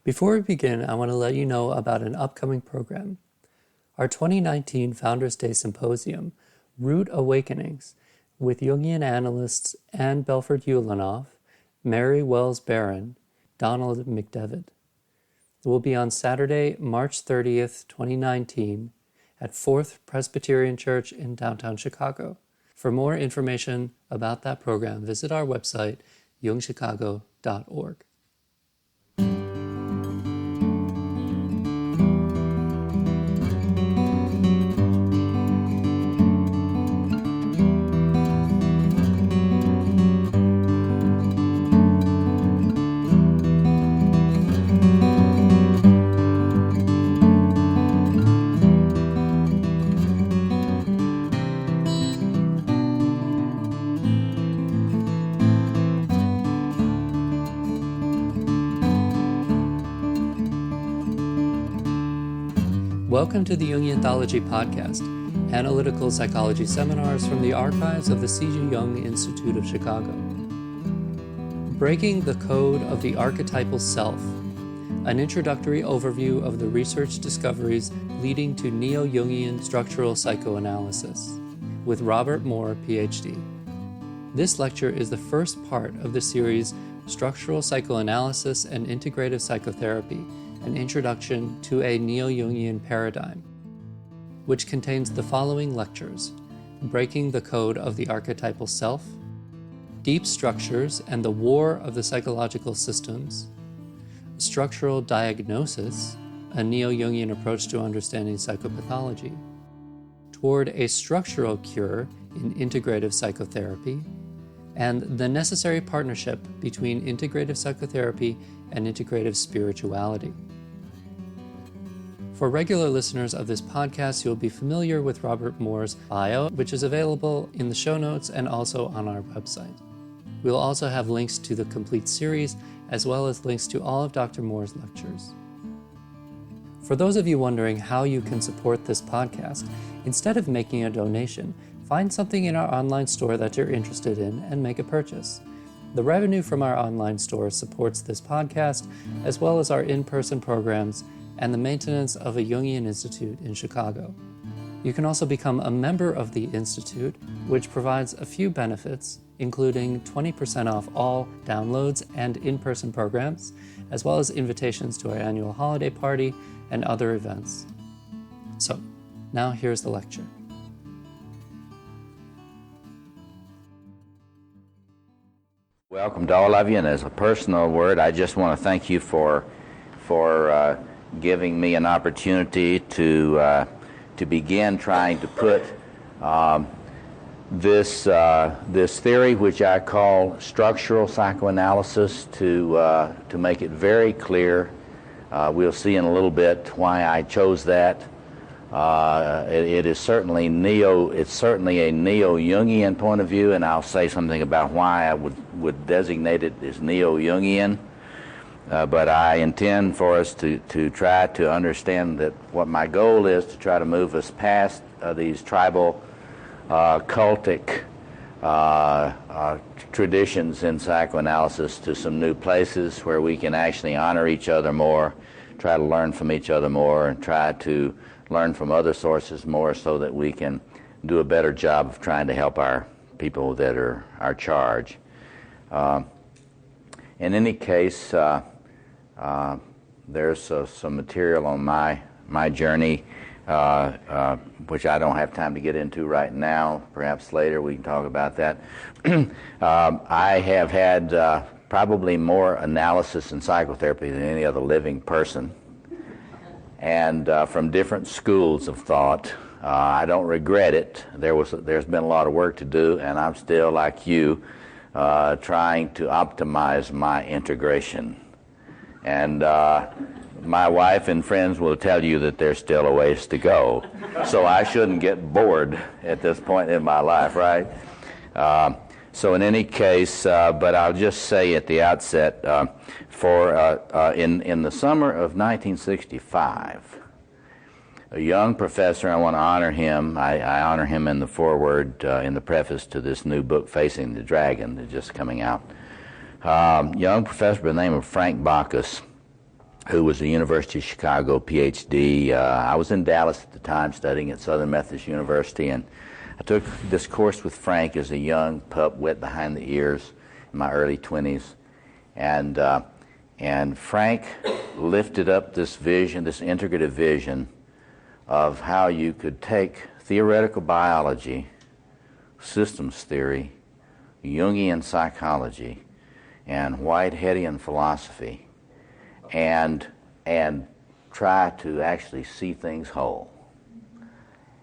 Before we begin, I want to let you know about an upcoming program. Our 2019 Founders Day Symposium, Root Awakenings, with Jungian analysts Anne Belford-Ulanoff, Mary Wells-Barron, Donald McDevitt, will be on Saturday, March 30th, 2019, at 4th Presbyterian Church in downtown Chicago. For more information about that program, visit our website, jungchicago.org. Welcome to the Jungianthology podcast, analytical psychology seminars from the archives of the C.G. Jung Institute of Chicago. Breaking the Code of the Archetypal Self, an introductory overview of the research discoveries leading to Neo-Jungian structural psychoanalysis, with Robert Moore, Ph.D. This lecture is the first part of the series Structural Psychoanalysis and Integrative Psychotherapy, an introduction to a Neo-Jungian paradigm, which contains the following lectures: Breaking the Code of the Archetypal Self, Deep Structures and the War of the Psychological Systems, Structural Diagnosis, a Neo-Jungian approach to understanding psychopathology, Toward a Structural Cure in Integrative Psychotherapy, and the necessary partnership between integrative psychotherapy and integrative spirituality. For regular listeners of this podcast, you'll be familiar with Robert Moore's bio, which is available in the show notes and also on our website. We'll also have links to the complete series, as well as links to all of Dr. Moore's lectures. For those of you wondering how you can support this podcast, instead of making a donation, find something in our online store that you're interested in and make a purchase. The revenue from our online store supports this podcast, as well as our in-person programs and the maintenance of a Jungian Institute in Chicago. You can also become a member of the Institute, which provides a few benefits, including 20% off all downloads and in-person programs, as well as invitations to our annual holiday party and other events. So, now here's the lecture. Welcome to all of you, and as a personal word, I just want to thank you for giving me an opportunity to begin trying to put this theory, which I call structural psychoanalysis, to make it very clear. We'll see in a little bit why I chose that. It is certainly a Neo-Jungian point of view, and I'll say something about why I would designate it as Neo-Jungian. But I intend for us to try to understand that what my goal is to try to move us past these tribal, cultic traditions in psychoanalysis to some new places where we can actually honor each other more, try to learn from each other more, and try to learn from other sources more so that we can do a better job of trying to help our people that are our charge. In any case, there's some material on my journey, which I don't have time to get into right now. Perhaps later we can talk about that. I have had probably more analysis in psychotherapy than any other living person, and from different schools of thought. I don't regret it. There's been a lot of work to do, and I'm still, like you, trying to optimize my integration. And my wife and friends will tell you that there's still a ways to go. So I shouldn't get bored at this point in my life, right? So in any case, but I'll just say at the outset, in the summer of 1965, a young professor, I want to honor him. I honor him in the foreword, in the preface to this new book, Facing the Dragon, that's just coming out. Young professor by the name of Frank Bacchus who was a University of Chicago PhD. I was in Dallas at the time studying at Southern Methodist University, and I took this course with Frank as a young pup, wet behind the ears, in my early 20s. And Frank lifted up this vision, this integrative vision of how you could take theoretical biology, systems theory, Jungian psychology, and Whiteheadian philosophy, and try to actually see things whole.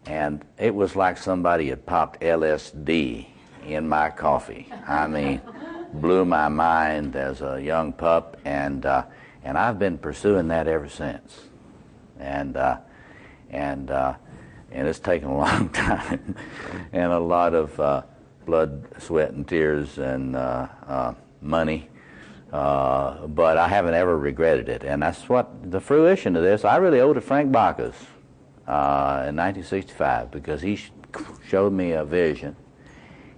And it was like somebody had popped LSD in my coffee. I mean, blew my mind as a young pup, and I've been pursuing that ever since. And it's taken a long time and a lot of blood, sweat, and tears, and money. But I haven't ever regretted it. And that's what the fruition of this, I really owe to Frank Bacchus in 1965, because he showed me a vision,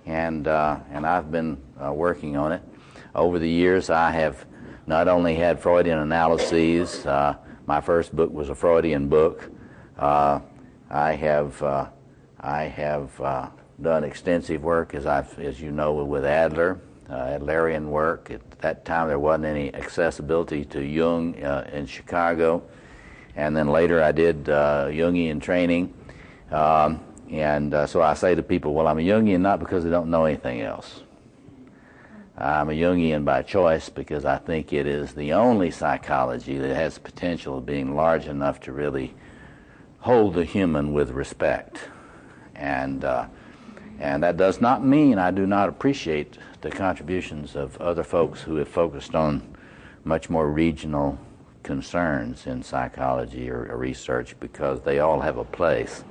and I've been working on it. Over the years, I have not only had Freudian analyses. My first book was a Freudian book. I have done extensive work, as you know, with Adler, Adlerian work. At that time, there wasn't any accessibility to Jung in Chicago, and then later I did Jungian training. So I say to people, well, I'm a Jungian not because I don't know anything else. I'm a Jungian by choice because I think it is the only psychology that has the potential of being large enough to really hold the human with respect. And that does not mean I do not appreciate the contributions of other folks who have focused on much more regional concerns in psychology or research, because they all have a place.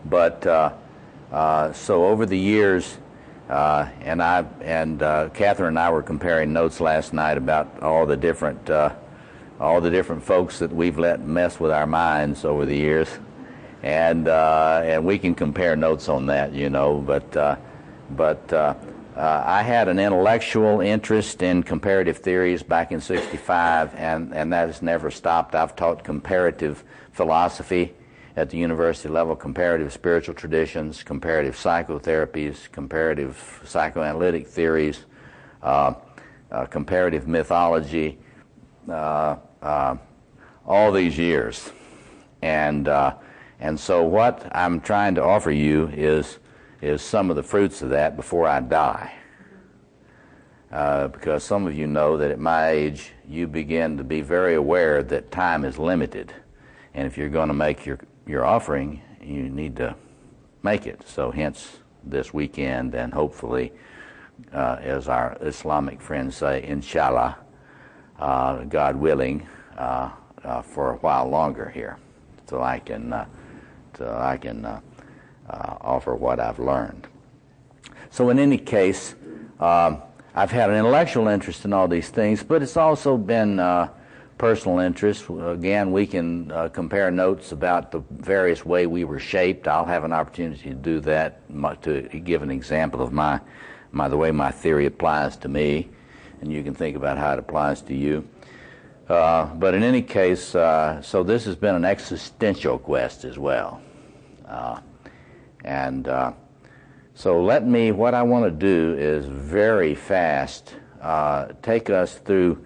But so over the years, and Catherine and I were comparing notes last night about all the different folks that we've let mess with our minds over the years, and we can compare notes on that, you know. But I had an intellectual interest in comparative theories back in '65, and that has never stopped. I've taught comparative philosophy at the university level, comparative spiritual traditions, comparative psychotherapies, comparative psychoanalytic theories, comparative mythology, all these years. And so what I'm trying to offer you is some of the fruits of that before I die. Because some of you know that at my age, you begin to be very aware that time is limited. And if you're going to make your offering, you need to make it. So hence this weekend, and hopefully, as our Islamic friends say, inshallah, God willing, for a while longer here, so I can offer what I've learned. So in any case, I've had an intellectual interest in all these things, but it's also been personal interest. Again, we can compare notes about the various way we were shaped. I'll have an opportunity to do that, to give an example of the way my theory applies to me, and you can think about how it applies to you. But in any case, so this has been an existential quest as well. So what I want to do is very fast take us through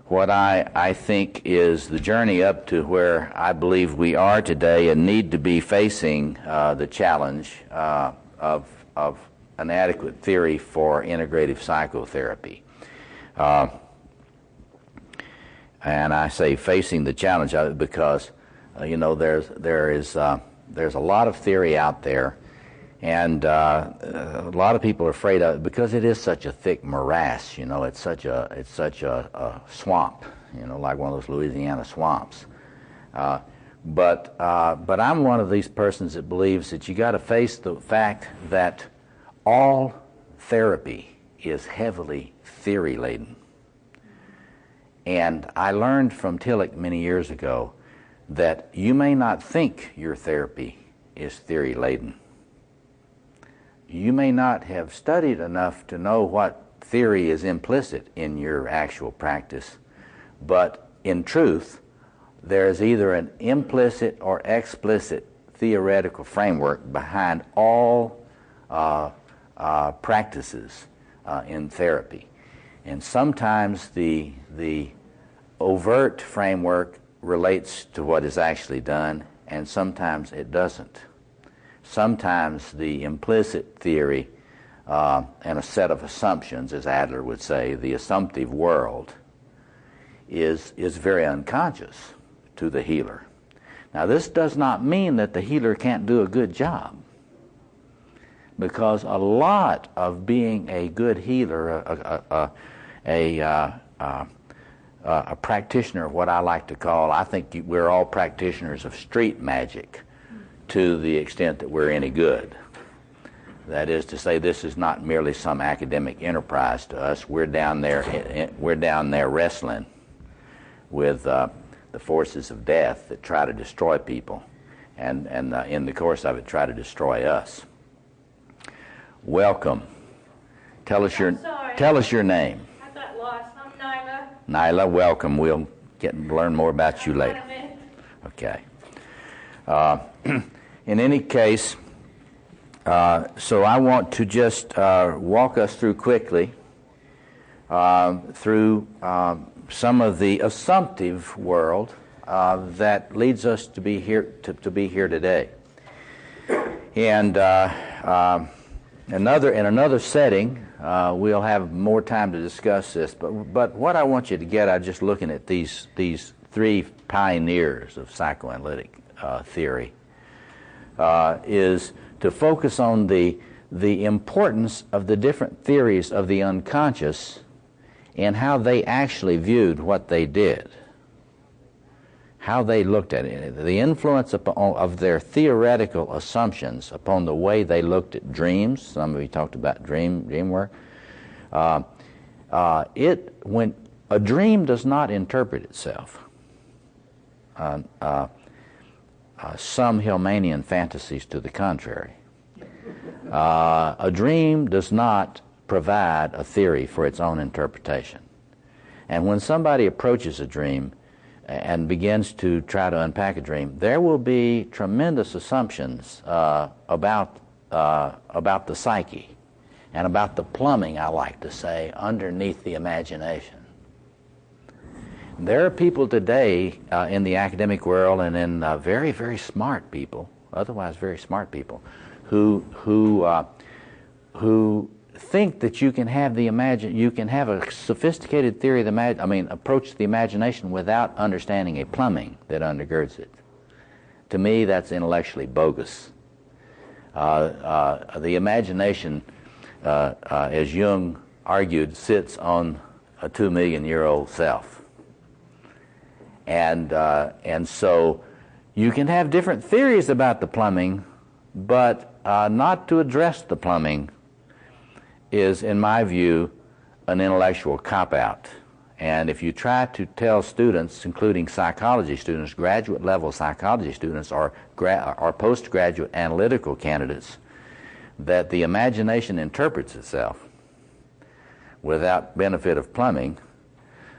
what I think is the journey up to where I believe we are today and need to be facing the challenge of an adequate theory for integrative psychotherapy. And I say facing the challenge of it because, there's a lot of theory out there, and a lot of people are afraid of it because it is such a thick morass. It's such a swamp, like one of those Louisiana swamps. But I'm one of these persons that believes that you got to face the fact that all therapy is heavily theory laden. And I learned from Tillich many years ago that you may not think your therapy is theory laden. You may not have studied enough to know what theory is implicit in your actual practice, but in truth, there is either an implicit or explicit theoretical framework behind all practices in therapy. And sometimes the overt framework relates to what is actually done, and sometimes it doesn't. Sometimes the implicit theory and a set of assumptions, as Adler would say, the assumptive world, is very unconscious to the healer. Now, this does not mean that the healer can't do a good job, because a lot of being a good healer, a practitioner of what I like to call, I think we're all practitioners of street magic to the extent that we're any good. That is to say, this is not merely some academic enterprise to us. We're down there wrestling with the forces of death that try to destroy people, and in the course of it, try to destroy us. Welcome. Tell us your name. I got lost. I'm Nyla. Nyla, welcome. We'll learn more about you later. Okay. In any case, so I want to just walk us through quickly through some of the assumptive world that leads us to be here today. And in another setting, we'll have more time to discuss this. But what I want you to get out just looking at these three pioneers of psychoanalytic theory is to focus on the importance of the different theories of the unconscious and how they actually viewed what they did, how they looked at it, the influence of their theoretical assumptions upon the way they looked at dreams. Some of you talked about dream work. When a dream does not interpret itself, some Hillmanian fantasies to the contrary. A dream does not provide a theory for its own interpretation. And when somebody approaches a dream and begins to try to unpack a dream, there will be tremendous assumptions about the psyche and about the plumbing, I like to say, underneath the imagination. There are people today in the academic world and in very, very smart people, otherwise very smart people, who think that you can have a sophisticated theory of approach to the imagination without understanding a plumbing that undergirds it. To me, that's intellectually bogus. The imagination, as Jung argued, sits on a 2 million year old self. And so you can have different theories about the plumbing, but not to address the plumbing is, in my view, an intellectual cop-out. And if you try to tell students, including psychology students, graduate-level psychology students, or postgraduate analytical candidates, that the imagination interprets itself without benefit of plumbing,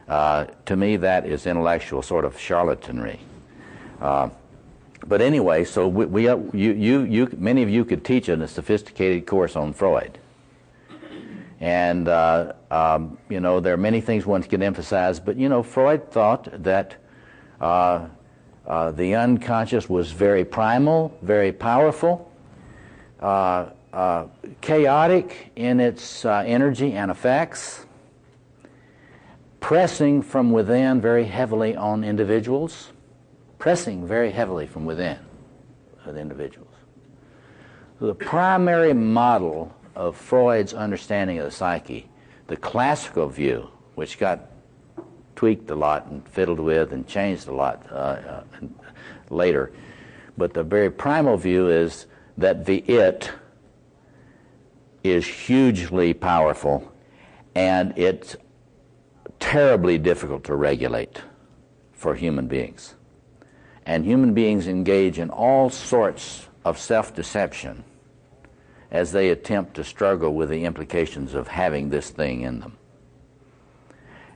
to me that is intellectual sort of charlatanry. But anyway, so many of you could teach in a sophisticated course on Freud. And, there are many things one can emphasize, but, Freud thought that the unconscious was very primal, very powerful, chaotic in its energy and effects, pressing from within very heavily on individuals, pressing very heavily from within on individuals. So the primary model of Freud's understanding of the psyche, the classical view, which got tweaked a lot and fiddled with and changed a lot later, but the very primal view is that the it is hugely powerful and it's terribly difficult to regulate for human beings. And human beings engage in all sorts of self-deception as they attempt to struggle with the implications of having this thing in them.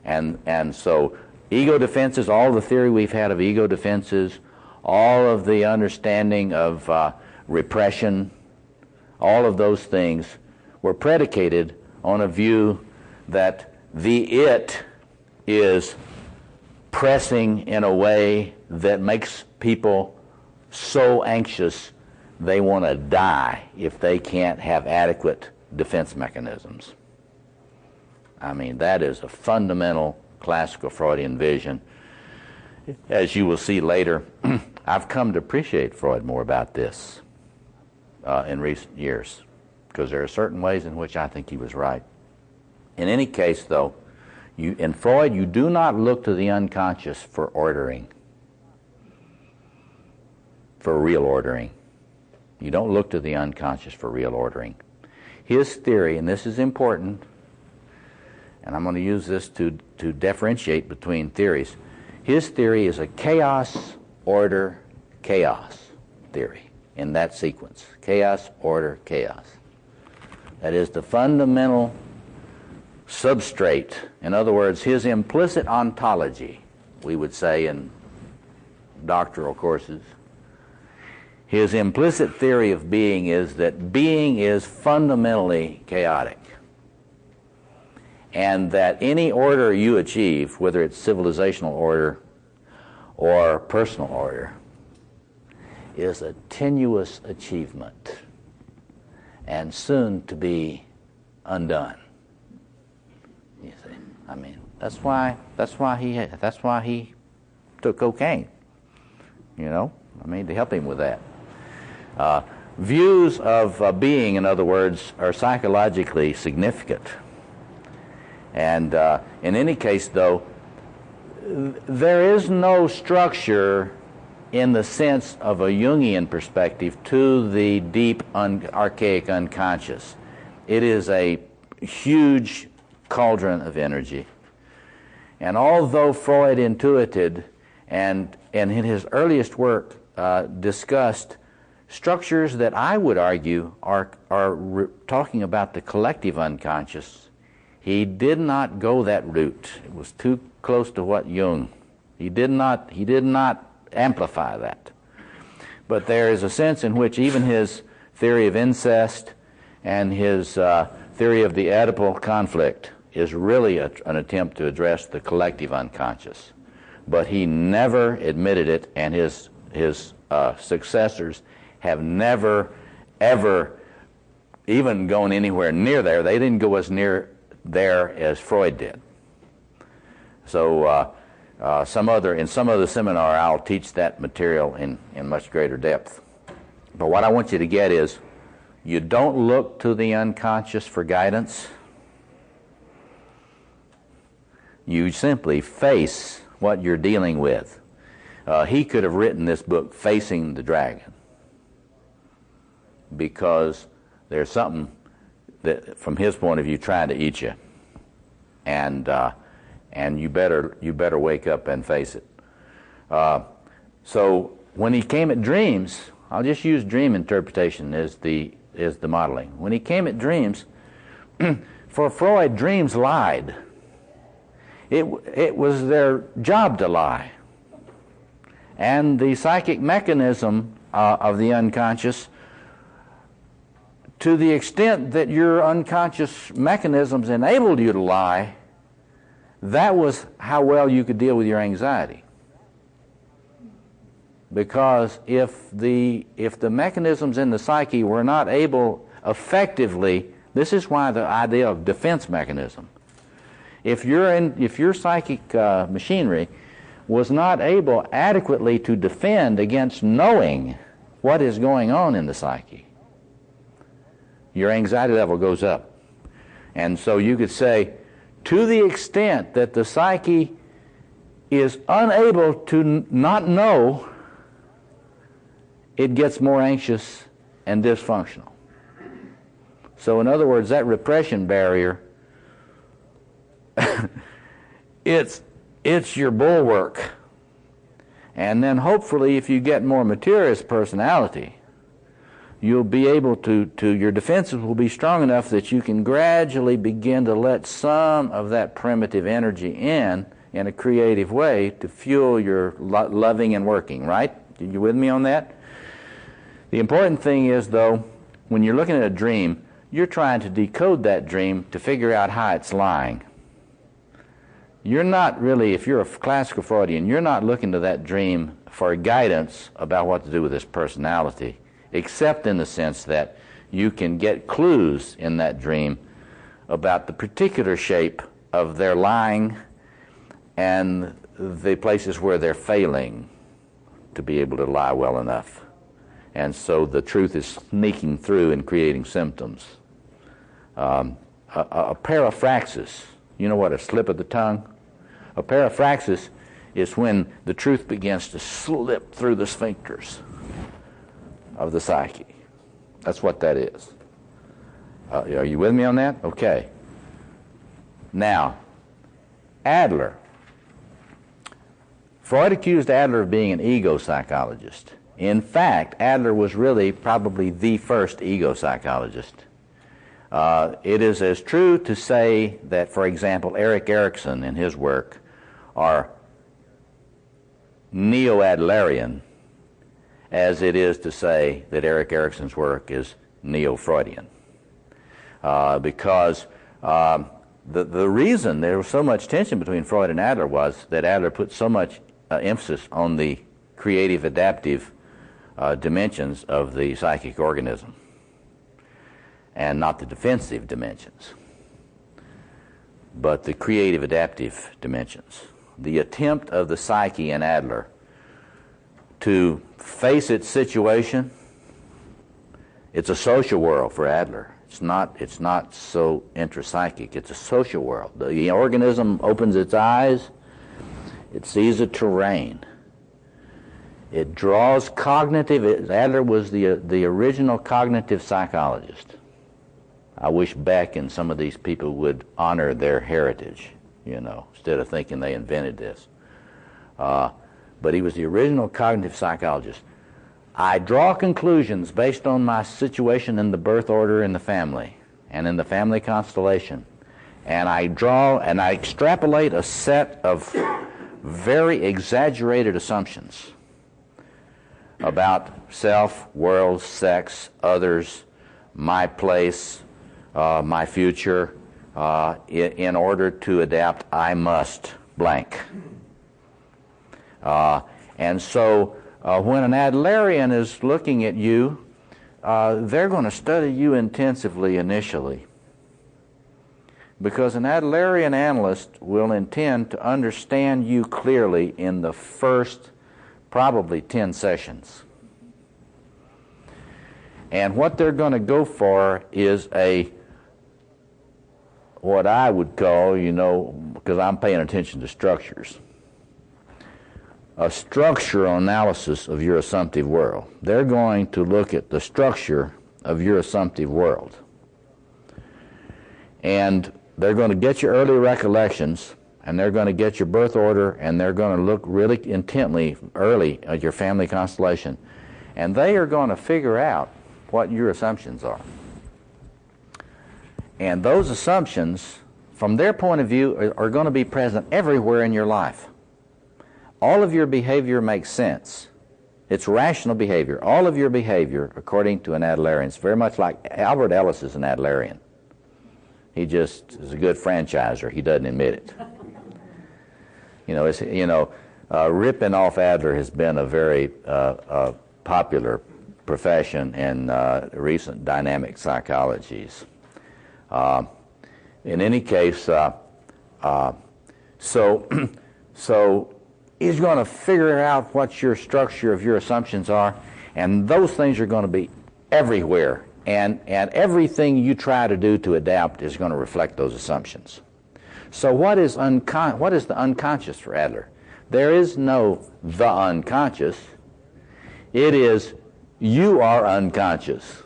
And so ego defenses, all the theory we've had of ego defenses, all of the understanding of repression, all of those things were predicated on a view that the it is pressing in a way that makes people so anxious they want to die if they can't have adequate defense mechanisms. I mean, that is a fundamental classical Freudian vision. As you will see later, I've come to appreciate Freud more about this in recent years, because there are certain ways in which I think he was right. In any case, though, in Freud, you do not look to the unconscious for ordering, for real ordering. You don't look to the unconscious for real ordering. His theory, and this is important, and I'm going to use this to differentiate between theories. His theory is a chaos, order, chaos theory in that sequence. Chaos, order, chaos. That is the fundamental substrate. In other words, his implicit ontology, we would say in doctoral courses, his implicit theory of being is that being is fundamentally chaotic, and that any order you achieve, whether it's civilizational order or personal order, is a tenuous achievement and soon to be undone. You see, I mean, that's why he took cocaine. You know, I mean, to help him with that. Views of being, in other words, are psychologically significant. And in any case, though, there is no structure in the sense of a Jungian perspective to the deep, archaic unconscious. It is a huge cauldron of energy. And although Freud intuited and in his earliest work discussed structures that I would argue are talking about the collective unconscious, he did not go that route. It was too close to what Jung. He did not amplify that. But there is a sense in which even his theory of incest and his theory of the Oedipal conflict is really an attempt to address the collective unconscious. But he never admitted it, and his successors have never, ever even gone anywhere near there. They didn't go as near there as Freud did. So in some other seminar, I'll teach that material in much greater depth. But what I want you to get is, you don't look to the unconscious for guidance. You simply face what you're dealing with. He could have written this book, Facing the Dragon, because there's something that, from his point of view, trying to eat you, and you better wake up and face it. So when he came at dreams, I'll just use dream interpretation as the modeling. When he came at dreams, for Freud, dreams lied. It was their job to lie. And the psychic mechanism of the unconscious, to the extent that your unconscious mechanisms enabled you to lie, that was how well you could deal with your anxiety. Because if the mechanisms in the psyche were not able effectively, this is why the idea of defense mechanism. If your psychic machinery was not able adequately to defend against knowing what is going on in the psyche, your anxiety level goes up. And so you could say, to the extent that the psyche is unable to not know, it gets more anxious and dysfunctional. So in other words, that repression barrier, it's your bulwark. And then hopefully, if you get more materialist personality, you'll be able to your defenses will be strong enough that you can gradually begin to let some of that primitive energy in in a creative way to fuel your loving and working, right? You with me on that? The important thing is, though, when you're looking at a dream, you're trying to decode that dream to figure out how it's lying. You're not really, if you're a classical Freudian, you're not looking to that dream for guidance about what to do with this personality, except in the sense that you can get clues in that dream about the particular shape of their lying and the places where they're failing to be able to lie well enough. And so the truth is sneaking through and creating symptoms. A paraphraxis, you know what a slip of the tongue? A paraphraxis is when the truth begins to slip through the sphincters of the psyche. That's what that is. Are you with me on that? Okay. Now, Adler. Freud accused Adler of being an ego psychologist. In fact, Adler was really probably the first ego psychologist. It is as true to say that, for example, Erik Erikson in his work are neo-Adlerian as it is to say that Erik Erikson's work is neo-Freudian. Because the reason there was so much tension between Freud and Adler was that Adler put so much emphasis on the creative adaptive dimensions of the psychic organism and not the defensive dimensions, but the creative adaptive dimensions. The attempt of the psyche in Adler to face its situation, it's a social world for Adler. It's not so intrapsychic. It's a social world. The organism opens its eyes. It sees a terrain. It draws cognitive. Adler was the original cognitive psychologist. I wish Beck and some of these people would honor their heritage, instead of thinking they invented this. But he was the original cognitive psychologist. I draw conclusions based on my situation in the birth order in the family and in the family constellation. And I extrapolate a set of very exaggerated assumptions about self, world, sex, others, my place, my future. In order to adapt, I must blank. And so when an Adlerian is looking at you, they're going to study you intensively initially, because an Adlerian analyst will intend to understand you clearly in the first probably 10 sessions. And what they're going to go for is what I would call, because I'm paying attention to structures, a structural analysis of your assumptive world. They're going to look at the structure of your assumptive world. And they're going to get your early recollections, and they're going to get your birth order, and they're going to look really intently early at your family constellation. And they are going to figure out what your assumptions are. And those assumptions, from their point of view, are going to be present everywhere in your life. All of your behavior makes sense. It's rational behavior. All of your behavior, according to an Adlerian, is very much like Albert Ellis is an Adlerian. He just is a good franchiser. He doesn't admit it. Ripping off Adler has been a very popular profession in recent dynamic psychologies. In any case, so he's going to figure out what your structure of your assumptions are, and those things are going to be everywhere, and everything you try to do to adapt is going to reflect those assumptions. So what is the unconscious for Adler? There is no the unconscious. It is you are unconscious.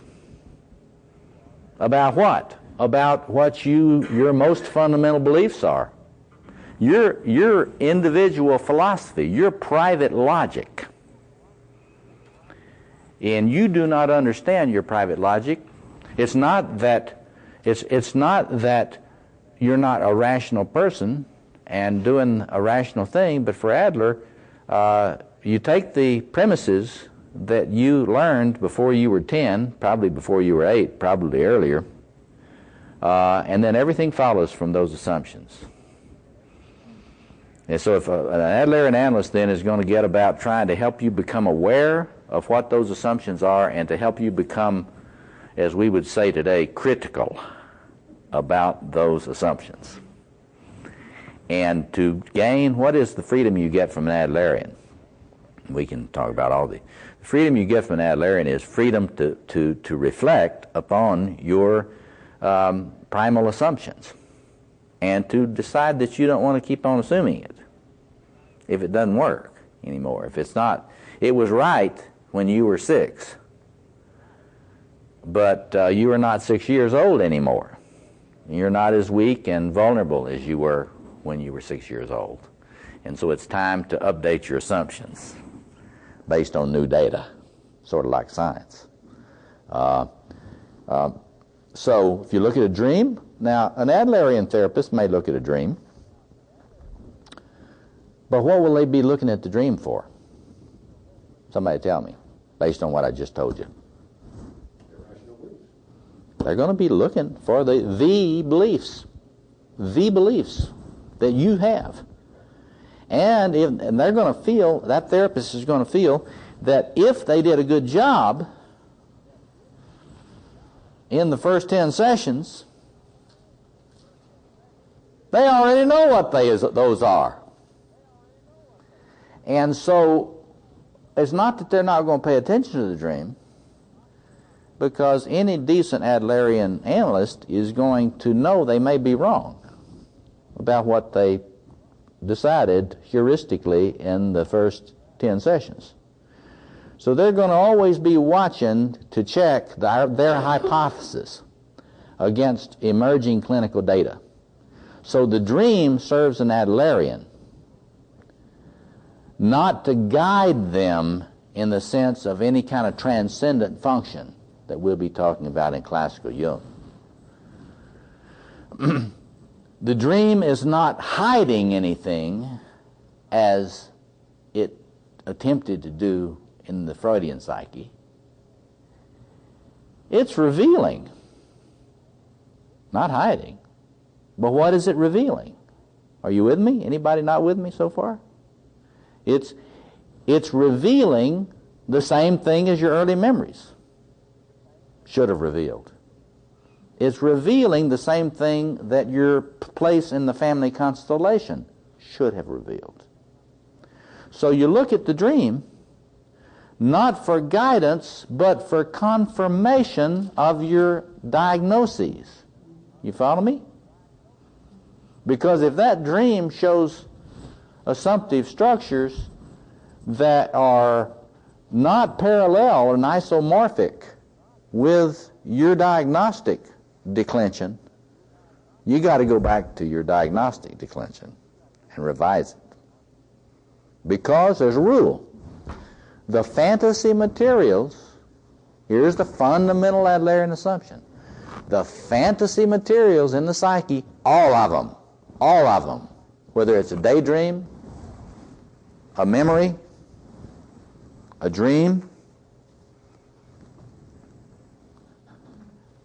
About what? About what your most fundamental beliefs are. Your individual philosophy, your private logic. And you do not understand your private logic. It's not that you're not a rational person, and doing a rational thing. But for Adler, you take the premises that you learned before you were 10, probably before you were 8, probably earlier, and then everything follows from those assumptions. And so if an Adlerian analyst then is going to get about trying to help you become aware of what those assumptions are and to help you become, as we would say today, critical about those assumptions. And to gain, what is the freedom you get from an Adlerian? We can talk about all the freedom you get from an Adlerian is freedom to reflect upon your primal assumptions and to decide that you don't want to keep on assuming it if it doesn't work anymore. If it's not, it was right when you were 6, but you are not 6 years old anymore. You're not as weak and vulnerable as you were when you were 6 years old. And so it's time to update your assumptions based on new data, sort of like science. So if you look at a dream, now an Adlerian therapist may look at a dream, but what will they be looking at the dream for? Somebody tell me, based on what I just told you. They're going to be looking for the beliefs that you have. And they're going to feel, that therapist is going to feel that if they did a good job in the first 10 sessions, they already know what those are. And so it's not that they're not going to pay attention to the dream, because any decent Adlerian analyst is going to know they may be wrong about what they decided heuristically in the first 10 sessions. So they're going to always be watching to check their hypothesis against emerging clinical data. So the dream serves an Adlerian not to guide them in the sense of any kind of transcendent function that we'll be talking about in classical Jung. The dream is not hiding anything as it attempted to do in the Freudian psyche. It's revealing, not hiding. But what is it revealing? Are you with me? Anybody not with me so far? It's revealing the same thing as your early memories should have revealed. It's revealing the same thing that your place in the family constellation should have revealed. So you look at the dream not for guidance, but for confirmation of your diagnoses. You follow me? Because if that dream shows assumptive structures that are not parallel or isomorphic with your diagnostic declension, you got to go back to your diagnostic declension and revise it. Because there's a rule. The fantasy materials, here's the fundamental Adlerian assumption. The fantasy materials in the psyche, all of them, whether it's a daydream, a memory, a dream,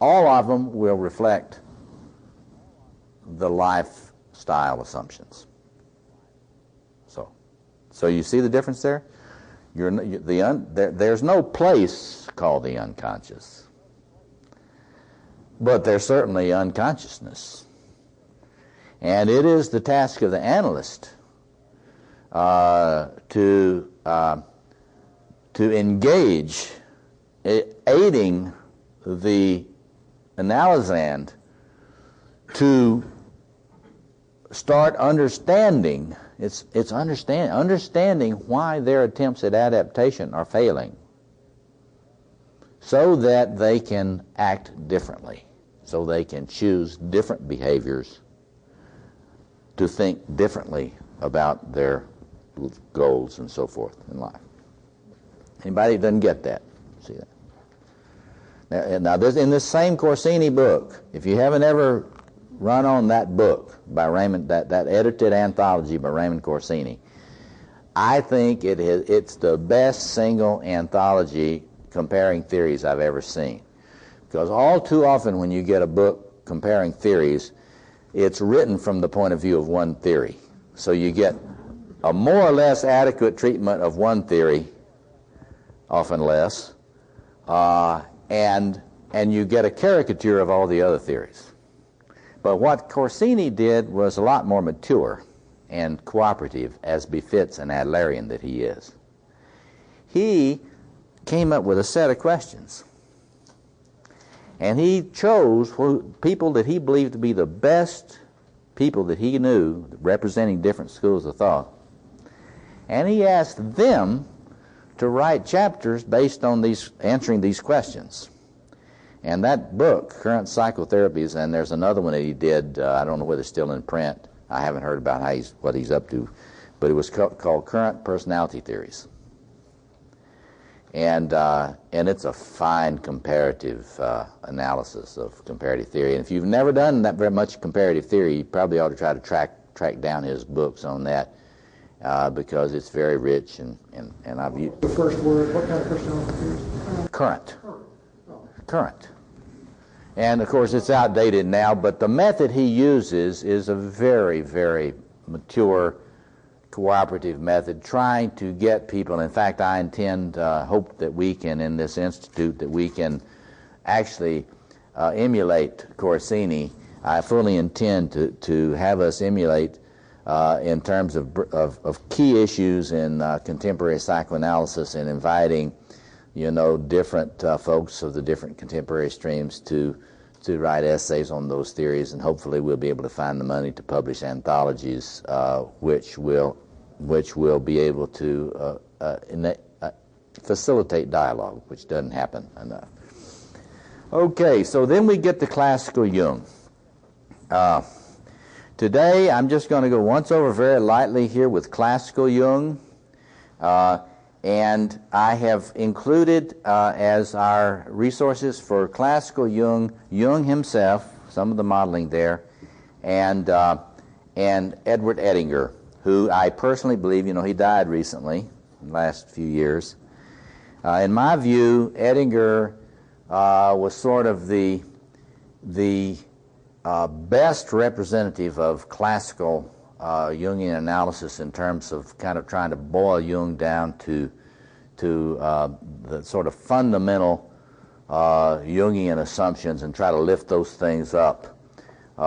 all of them will reflect the lifestyle assumptions. So you see the difference there? There's no place called the unconscious, but there's certainly unconsciousness. And it is the task of the analyst to engage, aiding the analysand to start understanding. It's understanding why their attempts at adaptation are failing, so that they can act differently, so they can choose different behaviors, to think differently about their goals and so forth in life. Anybody doesn't get that? See that? Now in this same Corsini book, if you haven't ever run on that book by Raymond, that edited anthology by Raymond Corsini. I think it's the best single anthology comparing theories I've ever seen. Because all too often when you get a book comparing theories, it's written from the point of view of one theory. So you get a more or less adequate treatment of one theory, often less, and you get a caricature of all the other theories. But what Corsini did was a lot more mature and cooperative, as befits an Adlerian that he is. He came up with a set of questions. And he chose people that he believed to be the best people that he knew, representing different schools of thought. And he asked them to write chapters based on answering these questions. And that book, Current Psychotherapies, and there's another one that he did, I don't know whether it's still in print. I haven't heard about what he's up to, but it was called Current Personality Theories. And it's a fine comparative analysis of comparative theory. And if you've never done that very much comparative theory, you probably ought to try to track down his books on that because it's very rich. And I've used the first word. What kind of personality theories? Current. Oh. Current. And of course it's outdated now, but the method he uses is a very, very mature, cooperative method, trying to get people. In fact, I hope that we can, in this institute, that we can actually emulate Corsini. I fully intend to have us emulate in terms of key issues in contemporary psychoanalysis, and inviting, different folks of the different contemporary streams to write essays on those theories, and hopefully we'll be able to find the money to publish anthologies which will be able to facilitate dialogue, which doesn't happen enough. Okay, so then we get to classical Jung. Today I'm just going to go once over very lightly here with classical Jung, and I have included as our resources for classical Jung himself, some of the modeling there, and Edward Edinger, who I personally believe, he died recently, in the last few years. In my view, Edinger was sort of the best representative of classical Jungian analysis in terms of kind of trying to boil Jung down to the sort of fundamental Jungian assumptions and try to lift those things up. There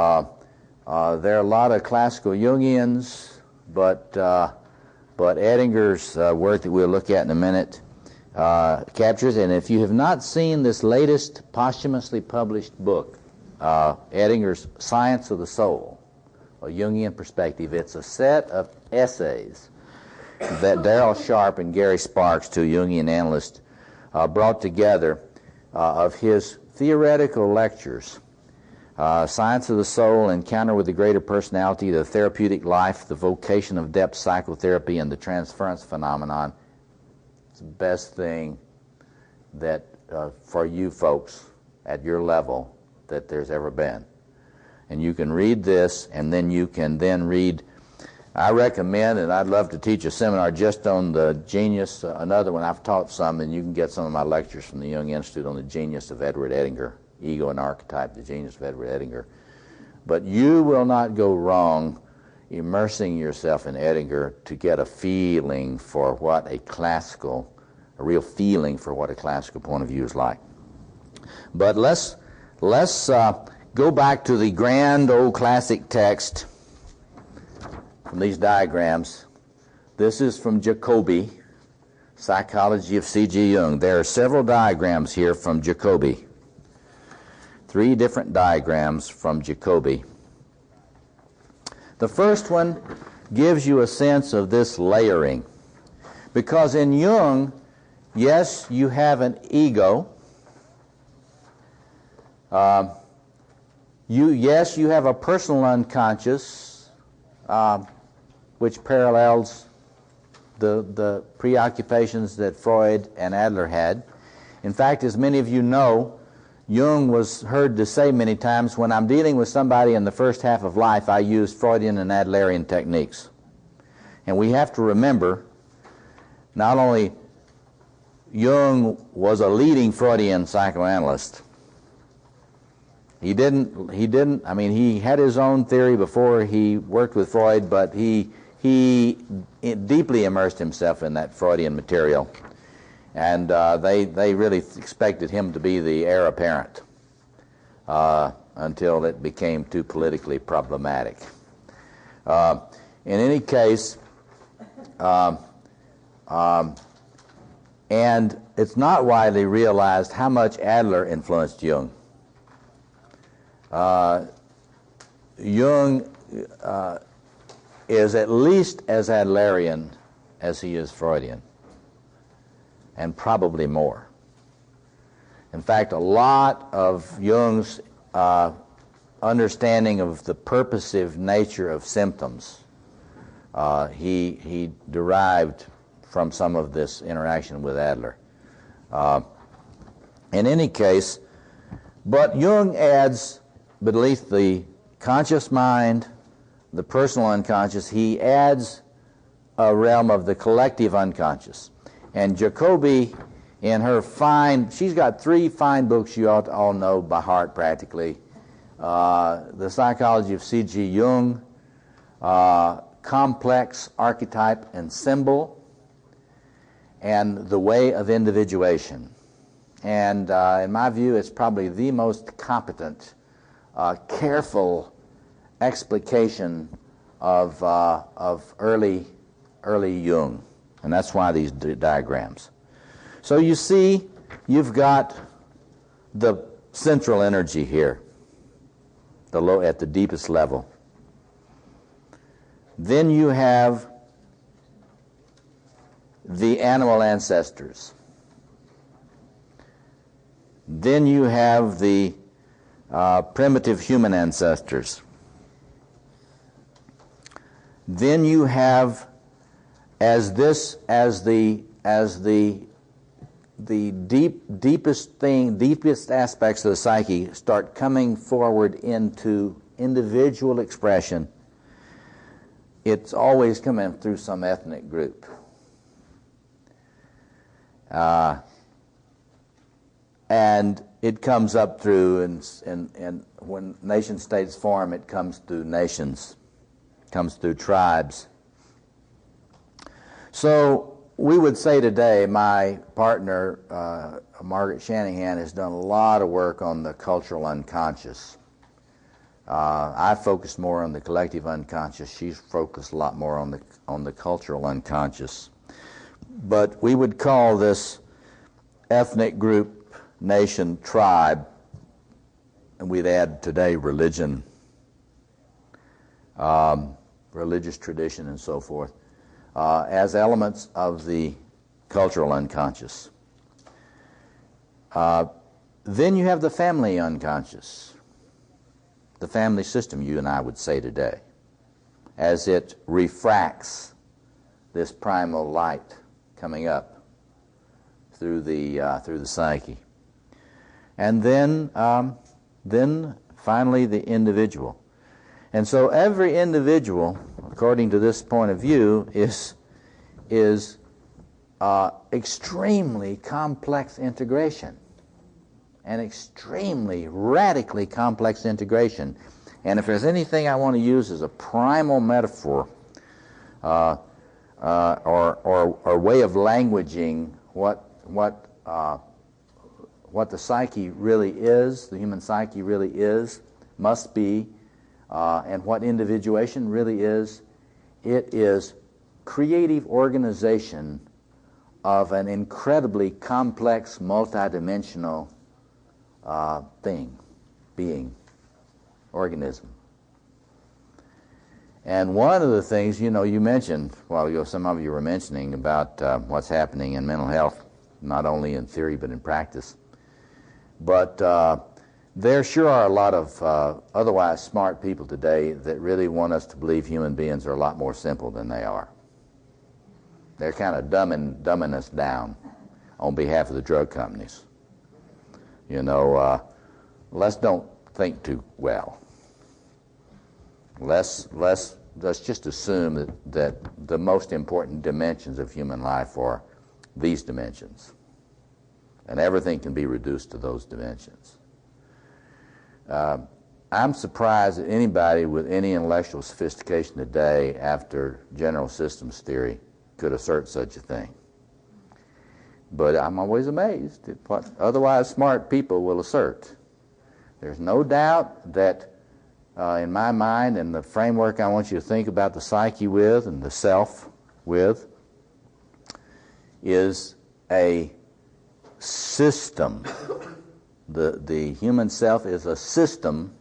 are a lot of classical Jungians, but Edinger's work that we'll look at in a minute captures. And if you have not seen this latest posthumously published book, Edinger's Science of the Soul, a Jungian perspective, it's a set of essays that Darrell Sharp and Gary Sparks, two Jungian analysts, brought together of his theoretical lectures. Science of the Soul, Encounter with the Greater Personality, The Therapeutic Life, The Vocation of Depth Psychotherapy, and the Transference Phenomenon. It's the best thing that for you folks at your level that there's ever been. And you can read this, and then you can then read, I recommend, and I'd love to teach a seminar just on the genius, another one I've taught some, and you can get some of my lectures from the Jung Institute on the genius of Edward Edinger, Ego and Archetype, the genius of Edward Edinger. But you will not go wrong immersing yourself in Edinger to get a feeling for what a real feeling for what a classical point of view is like. But let's go back to the grand old classic text from these diagrams. This is from Jacobi, Psychology of C.G. Jung. There are several diagrams here from Jacobi. 3 different diagrams from Jacobi. The first one gives you a sense of this layering. Because in Jung, yes, you have an ego. Yes, you have a personal unconscious, which parallels the preoccupations that Freud and Adler had. In fact, as many of you know, Jung was heard to say many times, when I'm dealing with somebody in the first half of life, I use Freudian and Adlerian techniques. And we have to remember, not only Jung was a leading Freudian psychoanalyst, he had his own theory before he worked with Freud, but he deeply immersed himself in that Freudian material. And they really expected him to be the heir apparent until it became too politically problematic. In any case, and it's not widely realized how much Adler influenced Jung. Jung is at least as Adlerian as he is Freudian, and probably more. In fact, a lot of Jung's understanding of the purposive nature of symptoms he derived from some of this interaction with Adler. In any case, but Jung adds, beneath the conscious mind, the personal unconscious, he adds a realm of the collective unconscious. And Jacobi, in her she's got 3 fine books you ought to all know by heart practically. The Psychology of C.G. Jung, Complex, Archetype, and Symbol, and The Way of Individuation. And in my view, it's probably the most competent, careful explication of early Jung. And that's why these diagrams. So you see, you've got the central energy here, at the deepest level. Then you have the animal ancestors. Then you have the primitive human ancestors. Then you have, as the deepest aspects of the psyche start coming forward into individual expression, it's always coming through some ethnic group. And it comes up through, and when nation states form, it comes through nations, comes through tribes. So we would say today, my partner, Margaret Shanahan, has done a lot of work on the cultural unconscious. I focused more on the collective unconscious. She's focused a lot more on the cultural unconscious. But we would call this ethnic group, nation, tribe, and we'd add today religion, religious tradition, and so forth, as elements of the cultural unconscious. Then you have the family unconscious, the family system, you and I would say today, as it refracts this primal light coming up through the psyche. And then finally the individual. And so every individual, according to this point of view, is extremely complex integration, an extremely radically complex integration. And if there's anything I want to use as a primal metaphor or way of languaging what the psyche really is, the human psyche really is, must be, and what individuation really is, it is creative organization of an incredibly complex, multidimensional being, organism. And one of the things, you mentioned, some of you were mentioning about what's happening in mental health, not only in theory but in practice. But there sure are a lot of otherwise smart people today that really want us to believe human beings are a lot more simple than they are. They're kind of dumbing us down on behalf of the drug companies. let's don't think too well. Let's just assume that the most important dimensions of human life are these dimensions, and everything can be reduced to those dimensions. I'm surprised that anybody with any intellectual sophistication today, after general systems theory, could assert such a thing. But I'm always amazed at what otherwise smart people will assert. There's no doubt that in my mind, and the framework I want you to think about the psyche with and the self with, is a system. The human self is a system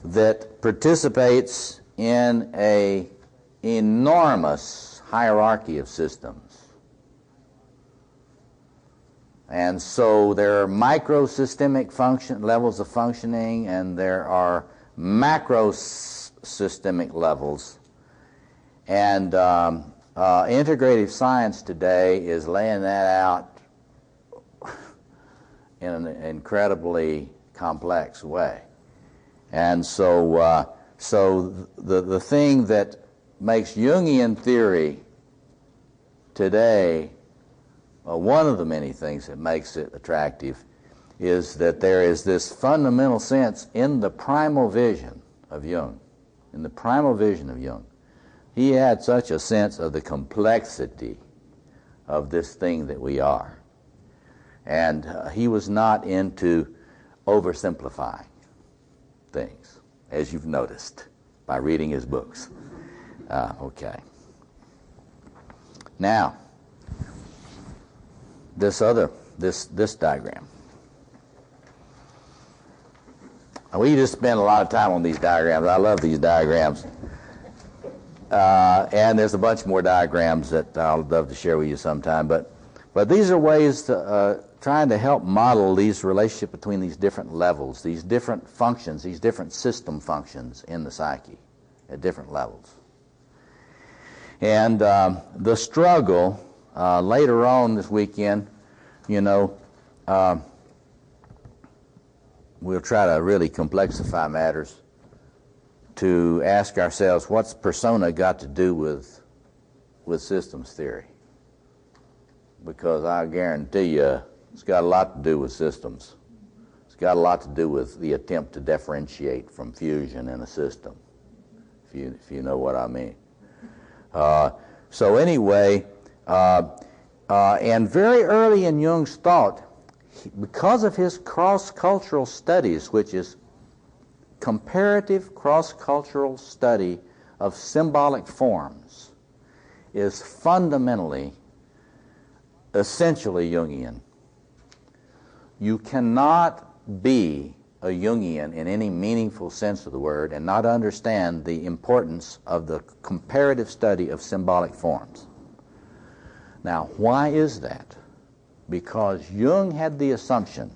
that participates in an enormous hierarchy of systems. And so there are microsystemic levels of functioning, and there are macrosystemic levels. And integrative science today is laying that out in an incredibly complex way. And so the thing that makes Jungian theory today, one of the many things that makes it attractive, is that there is this fundamental sense in the primal vision of Jung. In the primal vision of Jung, he had such a sense of the complexity of this thing that we are. And he was not into oversimplifying things, as you've noticed by reading his books. Okay. Now, this diagram. We just spend a lot of time on these diagrams. I love these diagrams. And there's a bunch more diagrams that I'll love to share with you sometime. But these are ways to trying to help model these relationship between these different levels, these different functions, these different system functions in the psyche at different levels. And the struggle later on this weekend, we'll try to really complexify matters to ask ourselves, what's persona got to do with systems theory? Because I guarantee you it's got a lot to do with systems. It's got a lot to do with the attempt to differentiate from fusion in a system, if you know what I mean. So anyway, and very early in Jung's thought, because of his cross-cultural studies, which is comparative cross-cultural study of symbolic forms, is fundamentally, essentially Jungian. You cannot be a Jungian in any meaningful sense of the word and not understand the importance of the comparative study of symbolic forms. Now, why is that? Because Jung had the assumption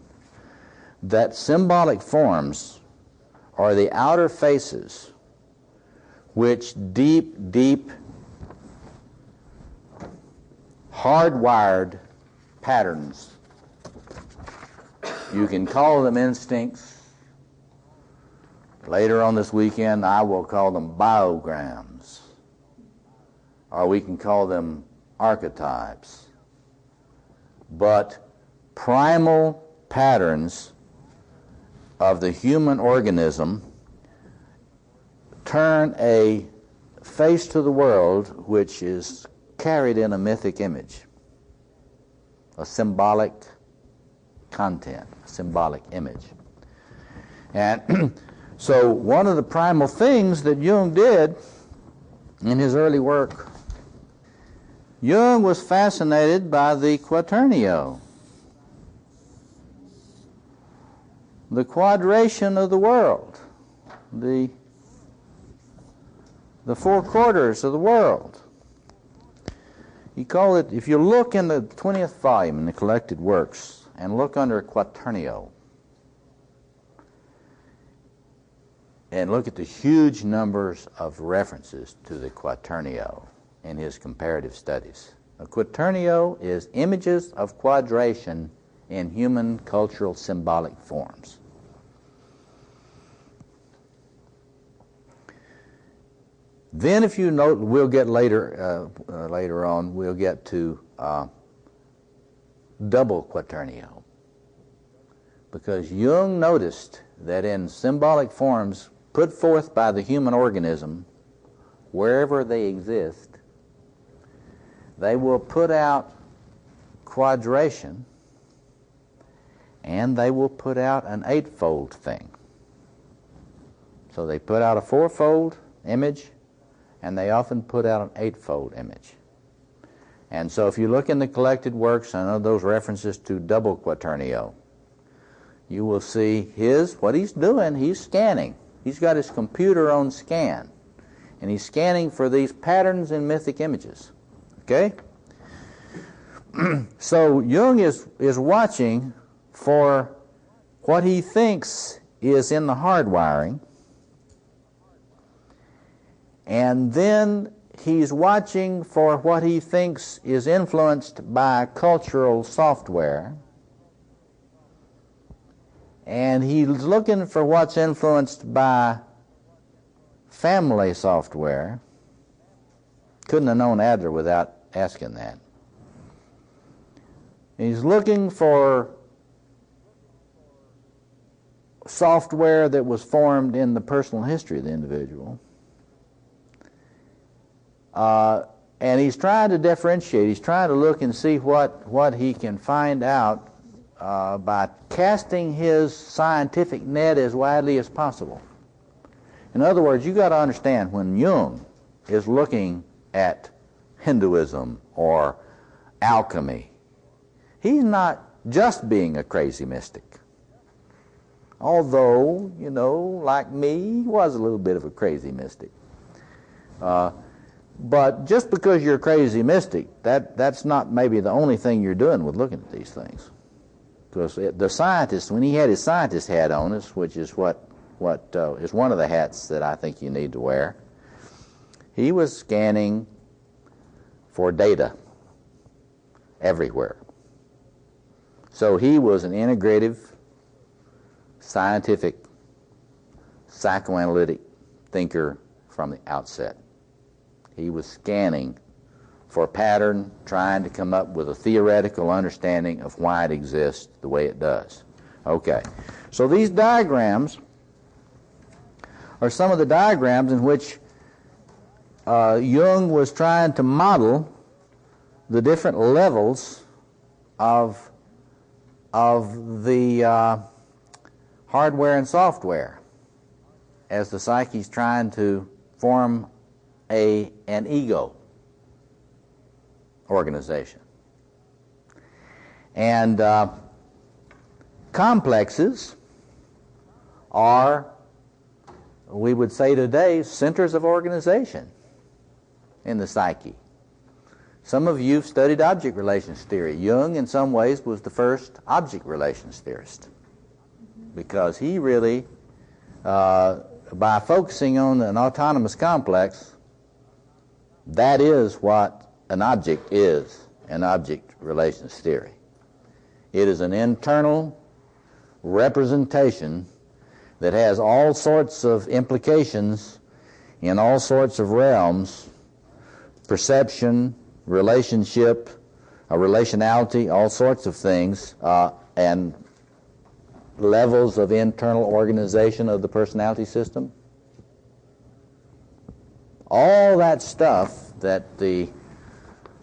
that symbolic forms are the outer faces which deep, hardwired patterns. You can call them instincts. Later on this weekend, I will call them biograms. Or we can call them archetypes. But primal patterns of the human organism turn a face to the world which is carried in a mythic image, a symbolic content, a symbolic image. And so one of the primal things that Jung did in his early work, Jung was fascinated by the quaternio, the quadration of the world, the four quarters of the world. He called it, if you look in the 20th volume in the collected works and look under quaternio and look at the huge numbers of references to the quaternio in his comparative studies. A quaternio is images of quadration in human cultural symbolic forms. Then if you note, we'll get later on, we'll get to double quaternio. Because Jung noticed that in symbolic forms put forth by the human organism, wherever they exist, they will put out quadration, and they will put out an eightfold thing. So they put out a fourfold image, and they often put out an eightfold image. And so if you look in the collected works, I know those references to double quaternio, you will see what he's doing, he's scanning. He's got his computer on scan, and he's scanning for these patterns in mythic images. Okay? So Jung is watching for what he thinks is in the hardwiring, and then he's watching for what he thinks is influenced by cultural software, and he's looking for what's influenced by family software. Couldn't have known Adler without asking that. He's looking for software that was formed in the personal history of the individual. And he's trying to differentiate. He's trying to look and see what he can find out by casting his scientific net as widely as possible. In other words, you've got to understand, when Jung is looking at Hinduism or alchemy, he's not just being a crazy mystic. Although, like me, he was a little bit of a crazy mystic. But just because you're a crazy mystic, that's not maybe the only thing you're doing with looking at these things. Because the scientist, when he had his scientist hat on, which is what is one of the hats that I think you need to wear, he was scanning for data everywhere. So he was an integrative, scientific, psychoanalytic thinker from the outset. He was scanning for a pattern, trying to come up with a theoretical understanding of why it exists the way it does. Okay, so these diagrams are some of the diagrams in which Jung was trying to model the different levels of the hardware and software as the psyche's trying to form an ego organization. And complexes are, we would say today, centers of organization in the psyche. Some of you have studied object relations theory. Jung, in some ways, was the first object relations theorist, because he really, by focusing on an autonomous complex, that is what an object is, an object relations theory. It is an internal representation that has all sorts of implications in all sorts of realms: perception, relationship, relationality, all sorts of things, and levels of internal organization of the personality system. All that stuff that the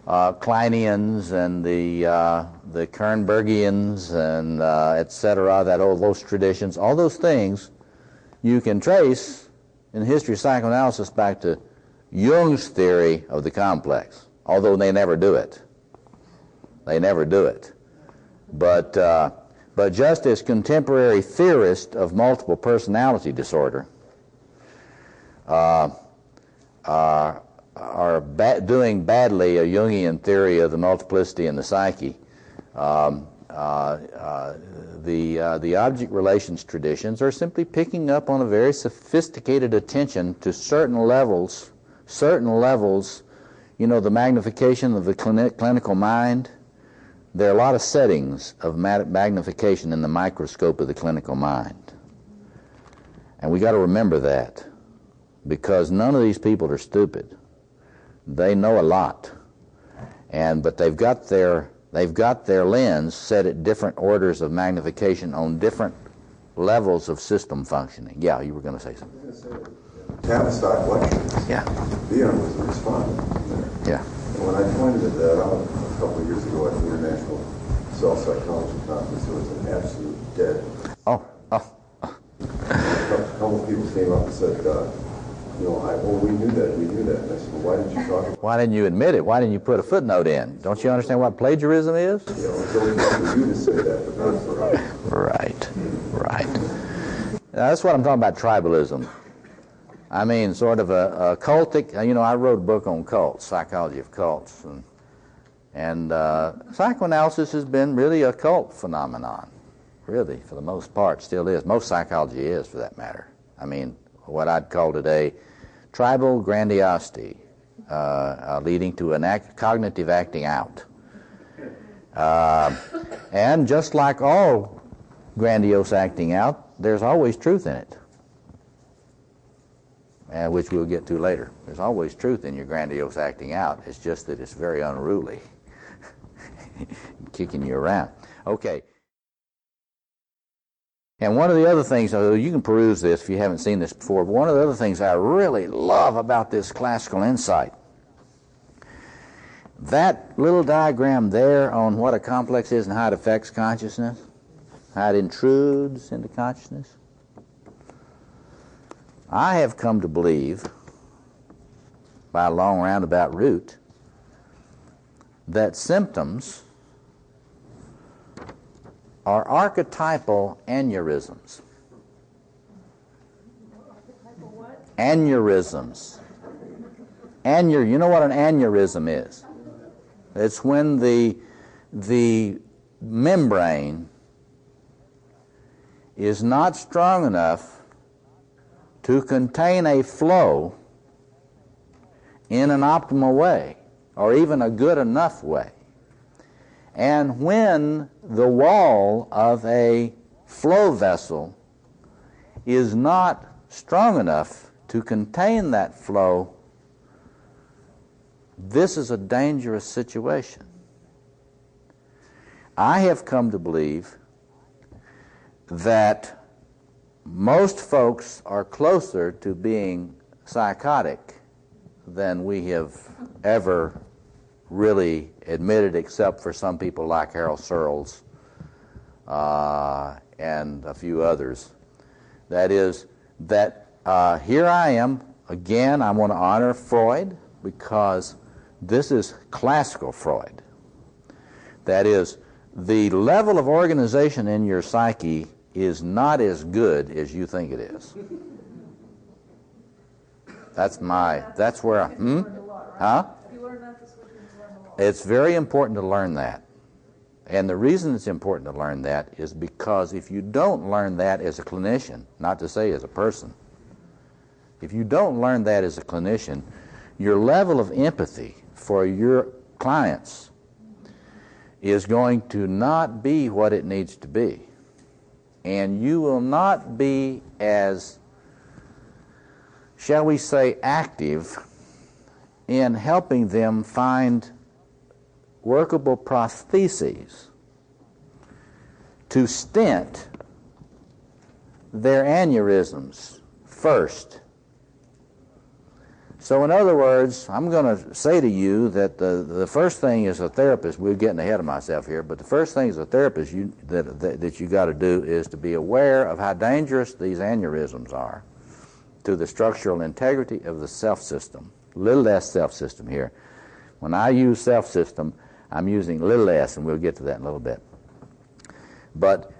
Kleinians and the Kernbergians and etc., those traditions, all those things you can trace in the history of psychoanalysis back to Jung's theory of the complex, although they never do it. They never do it. But just as contemporary theorists of multiple personality disorder are doing badly a Jungian theory of the multiplicity in the psyche, the object relations traditions are simply picking up on a very sophisticated attention to certain levels, the magnification of the clinical mind, there are a lot of settings of magnification in the microscope of the clinical mind. And we got to remember that, because none of these people are stupid. They know a lot. But they've got their lens set at different orders of magnification on different levels of system functioning. Yeah, you were going to say something. I was going to say, Tavistock lectures. Yeah. Dion was a respondent there. Yeah. And when I pointed that out a couple of years ago at the International Self-Psychology Conference, it was an absolute dead. Oh. A couple of people came up and said, we knew that. And I said, well, why didn't you talk about it? Why didn't you admit it? Why didn't you put a footnote in? Don't you understand what plagiarism is? It's only for you to say that, but not for us. Right. Now, that's what I'm talking about, tribalism. I mean, sort of a cultic, I wrote a book on cults, Psychology of Cults, and psychoanalysis has been really a cult phenomenon, really, for the most part, still is. Most psychology is, for that matter. I mean, what I'd call today tribal grandiosity, leading to cognitive acting out. And just like all grandiose acting out, there's always truth in it, which we'll get to later. There's always truth in your grandiose acting out. It's just that it's very unruly, kicking you around. Okay. And one of the other things, you can peruse this if you haven't seen this before, but one of the other things I really love about this classical insight, that little diagram there on what a complex is and how it affects consciousness, how it intrudes into consciousness, I have come to believe, by a long roundabout route, that symptoms are archetypal aneurysms. Aneurysms. You know what an aneurysm is? It's when the membrane is not strong enough to contain a flow in an optimal way, or even a good enough way. And when the wall of a flow vessel is not strong enough to contain that flow, this is a dangerous situation. I have come to believe that most folks are closer to being psychotic than we have ever really admitted, except for some people like Harold Searles and a few others. That is, that here I am, again, I want to honor Freud, because this is classical Freud. That is, the level of organization in your psyche is not as good as you think it is. That's where It's very important to learn that. And the reason it's important to learn that is because if you don't learn that as a clinician, not to say as a person, if you don't learn that as a clinician, your level of empathy for your clients is going to not be what it needs to be. And you will not be as, shall we say, active in helping them find workable prostheses to stent their aneurysms first. So in other words, I'm going to say to you that the first thing as a therapist, we're getting ahead of myself here, but the first thing as a therapist that you got to do is to be aware of how dangerous these aneurysms are to the structural integrity of the self-system. Little s self-system here. When I use self-system, I'm using little s, and we'll get to that in a little bit. But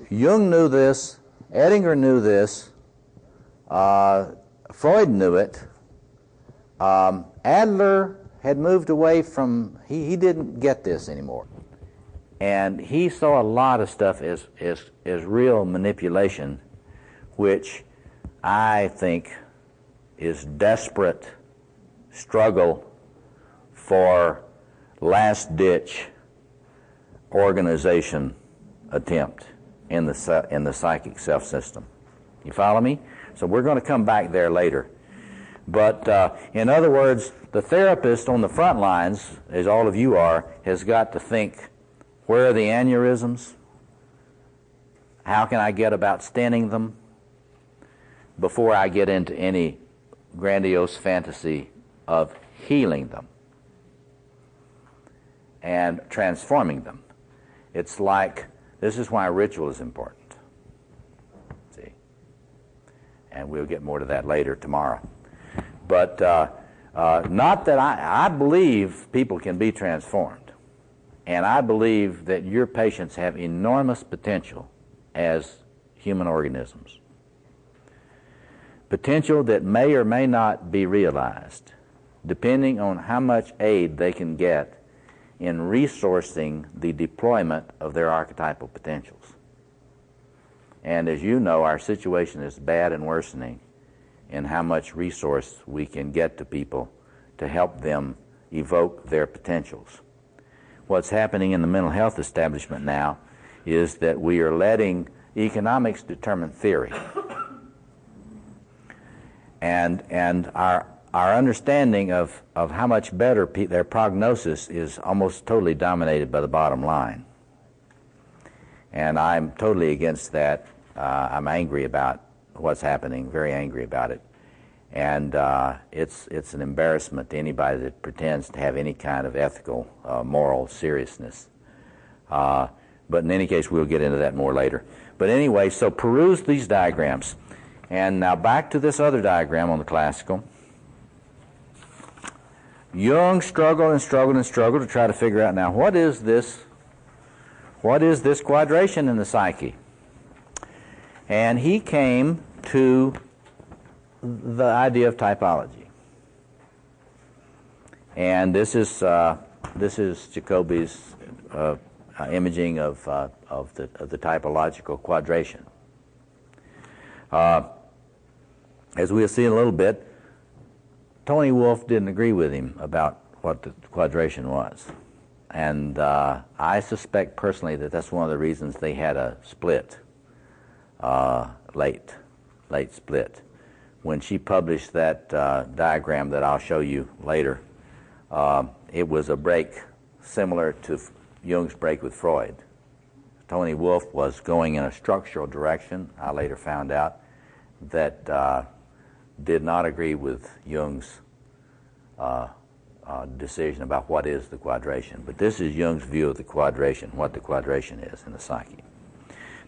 Jung knew this, Edinger knew this, Freud knew it. Adler had moved away from, he didn't get this anymore. And he saw a lot of stuff as real manipulation, which I think is desperate struggle for last-ditch organization attempt in the psychic self-system. You follow me? So we're going to come back there later. But in other words, the therapist on the front lines, as all of you are, has got to think, where are the aneurysms? How can I get about stenting them before I get into any grandiose fantasy of healing them and transforming them? It's like, this is why ritual is important. See? And we'll get more to that later tomorrow. But not that I believe people can be transformed. And I believe that your patients have enormous potential as human organisms. Potential that may or may not be realized, depending on how much aid they can get in resourcing the deployment of their archetypal potentials. And as you know, our situation is bad and worsening in how much resource we can get to people to help them evoke their potentials. What's happening in the mental health establishment now is that we are letting economics determine theory. And our understanding of how much better their prognosis is almost totally dominated by the bottom line. And I'm totally against that. I'm angry about what's happening, very angry about it. And it's an embarrassment to anybody that pretends to have any kind of ethical, moral seriousness. But in any case, we'll get into that more later. But anyway, so peruse these diagrams. And now back to this other diagram on the classical. Jung struggled and struggled and struggled to try to figure out, now, what is this quadration in the psyche? And he came to the idea of typology. And this is Jacobi's imaging of the typological quadration. As we'll see in a little bit, Tony Wolff didn't agree with him about what the quadration was. And I suspect personally that that's one of the reasons they had a split, late split. When she published that diagram that I'll show you later, it was a break similar to Jung's break with Freud. Tony Wolff was going in a structural direction, I later found out, that did not agree with Jung's decision about what is the quadration. But this is Jung's view of the quadration, what the quadration is in the psyche.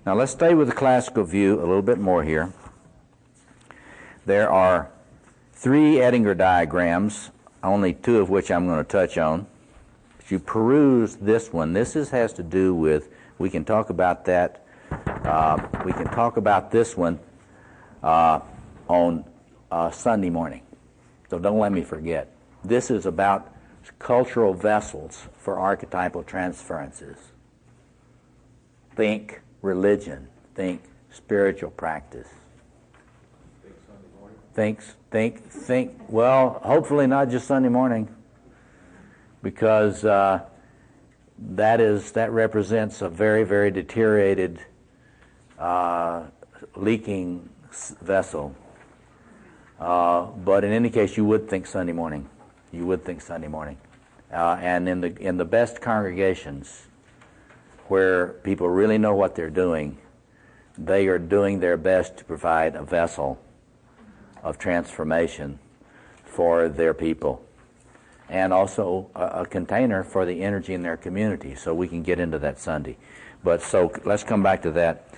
Now let's stay with the classical view a little bit more here. There are 3 Edinger diagrams, only 2 of which I'm going to touch on. If you peruse this one, this has to do with, we can talk about that, we can talk about this one on Sunday morning. So don't let me forget. This is about cultural vessels for archetypal transferences. Think religion, think spiritual practice. Think, well, hopefully not just Sunday morning, because that represents a very, very deteriorated, leaking vessel. But in any case, you would think Sunday morning. You would think Sunday morning. And in the best congregations where people really know what they're doing, they are doing their best to provide a vessel of transformation for their people, and also a container for the energy in their community. So we can get into that Sunday. But so let's come back to that.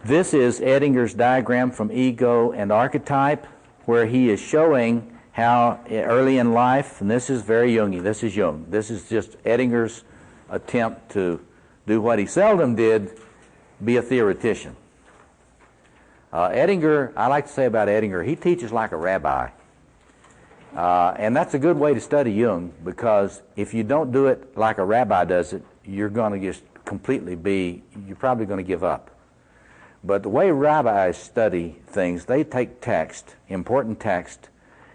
This is Edinger's diagram from Ego and Archetype, where he is showing how early in life, and this is very Jungian, this is Jung. This is just Edinger's attempt to do what he seldom did, be a theoretician. Edinger, I like to say about Edinger, he teaches like a rabbi. And that's a good way to study Jung, because if you don't do it like a rabbi does it, you're going to just completely you're probably going to give up. But the way rabbis study things, they take text, important text,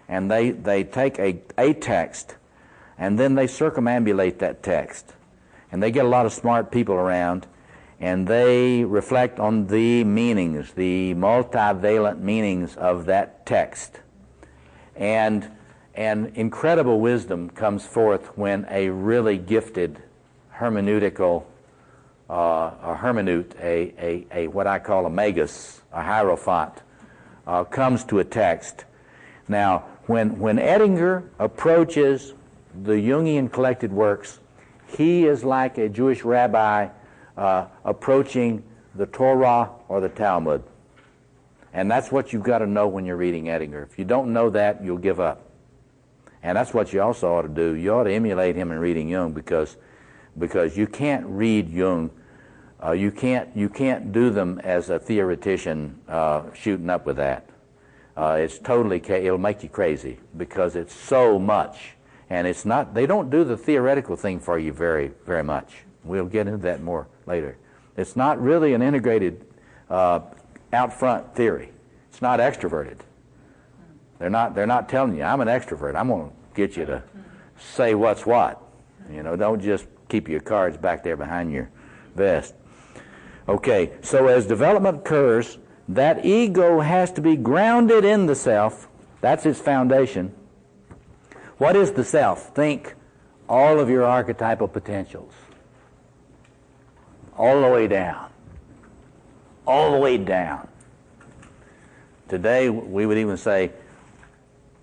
and they take a text, and then they circumambulate that text. and they get a lot of smart people around, and they reflect on the meanings, the multivalent meanings of that text. And incredible wisdom comes forth when a really gifted hermeneutical a hermeneut, a what I call a magus, a hierophant, comes to a text. Now, when Edinger approaches the Jungian collected works, he is like a Jewish rabbi approaching the Torah or the Talmud. And that's what you've got to know when you're reading Edinger. If you don't know that, you'll give up. And that's what you also ought to do. You ought to emulate him in reading Jung, because you can't read Jung. You can't do them as a theoretician shooting up with that. It's totally, it'll make you crazy because it's so much. And it's not, they don't do the theoretical thing for you very, very much. We'll get into that more later. It's not really an integrated out front theory. It's not extroverted. They're not telling you, I'm an extrovert. I'm going to get you to say what's what. You know, don't just keep your cards back there behind your vest. Okay, so as development occurs, that ego has to be grounded in the self. That's its foundation. What is the self? Think all of your archetypal potentials. All the way down. All the way down. Today, we would even say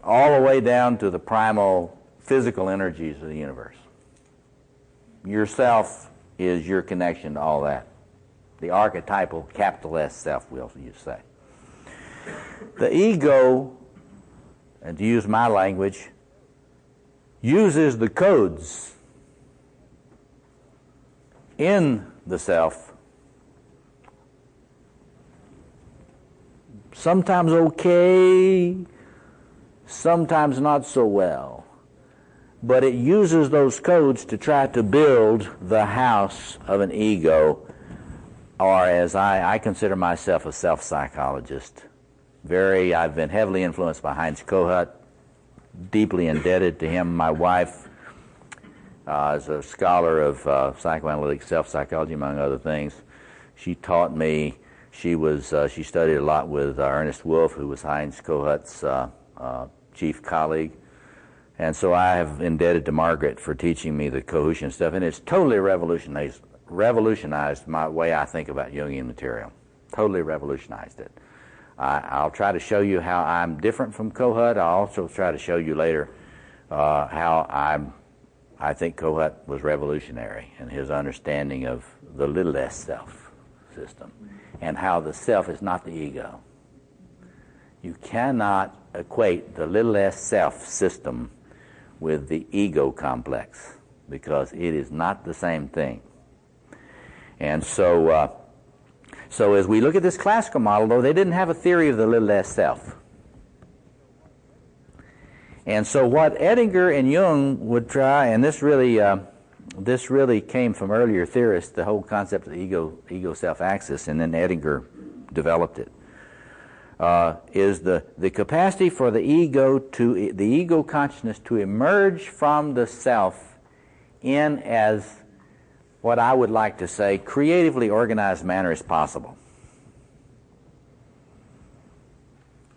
all the way down to the primal physical energies of the universe. Yourself is your connection to all that. The archetypal, capital S self, we'll say. The ego, and to use my language, uses the codes in the self, sometimes okay, sometimes not so well. But it uses those codes to try to build the house of an ego, or as I consider myself a self-psychologist. I've been heavily influenced by Heinz Kohut, deeply indebted to him. My wife is a scholar of psychoanalytic self-psychology, among other things. She taught me. She studied a lot with Ernest Wolff, who was Heinz Kohut's chief colleague. And so I have indebted to Margaret for teaching me the Kohutian stuff, and it's totally revolutionized my way I think about Jungian material. Totally revolutionized it. I'll try to show you how I'm different from Kohut. I'll also try to show you later how I think Kohut was revolutionary in his understanding of the little s self system, and how the self is not the ego. You cannot equate the little s self system with the ego complex, because it is not the same thing. And so as we look at this classical model, though, they didn't have a theory of the little s self. And so what Edinger and Jung would try, and this really came from earlier theorists, the whole concept of the ego-self axis, and then Edinger developed it, is the capacity for the ego consciousness to emerge from the self in as what I would like to say creatively organized manner as possible.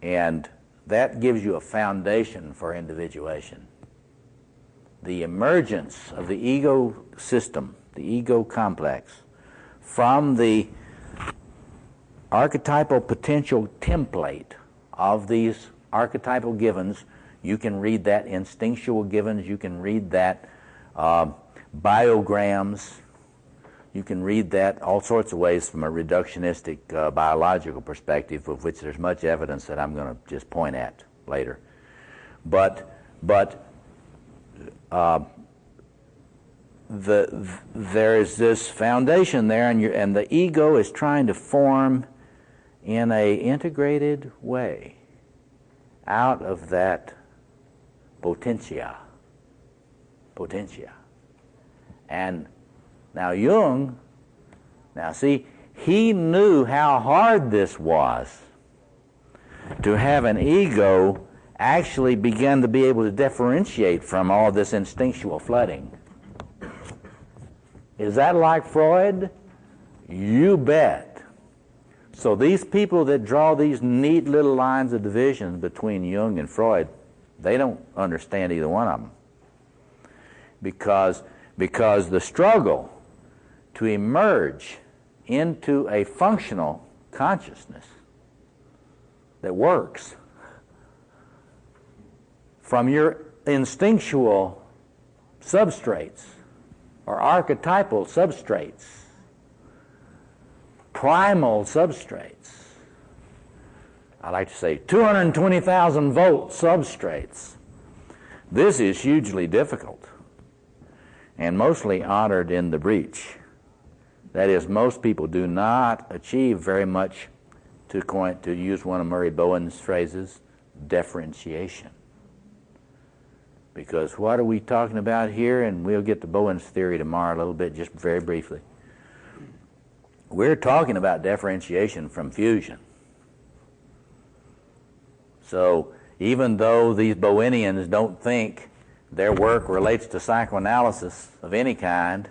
And that gives you a foundation for individuation. The emergence of the ego system, the ego complex, from the archetypal potential template of these archetypal givens. You can read that instinctual givens, you can read that biograms, you can read that all sorts of ways from a reductionistic biological perspective, of which there's much evidence that I'm going to just point at later. But there is this foundation there, and the ego is trying to form in a integrated way out of that potentia. And now Jung, he knew how hard this was to have an ego actually begin to be able to differentiate from all this instinctual flooding. Is that like Freud? You bet. So these people that draw these neat little lines of division between Jung and Freud, they don't understand either one of them. Because the struggle to emerge into a functional consciousness that works from your instinctual substrates or archetypal substrates, primal substrates, I like to say 220,000 volt substrates. This is hugely difficult and mostly honored in the breach. That is, most people do not achieve very much, to use one of Murray Bowen's phrases, differentiation. Because what are we talking about here? And we'll get to Bowen's theory tomorrow a little bit, just very briefly. We're talking about differentiation from fusion. So even though these Bowenians don't think their work relates to psychoanalysis of any kind,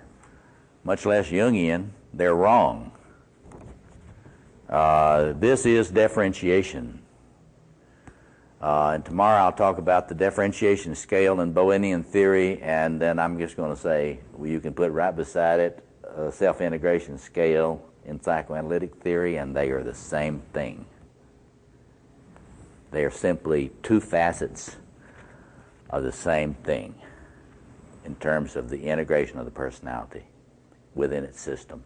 much less Jungian, they're wrong. This is differentiation. And tomorrow I'll talk about the differentiation scale in Bowenian theory, and then I'm just going to say, well, you can put right beside it a self-integration scale in psychoanalytic theory, and they are the same thing. They are simply two facets of the same thing in terms of the integration of the personality within its system.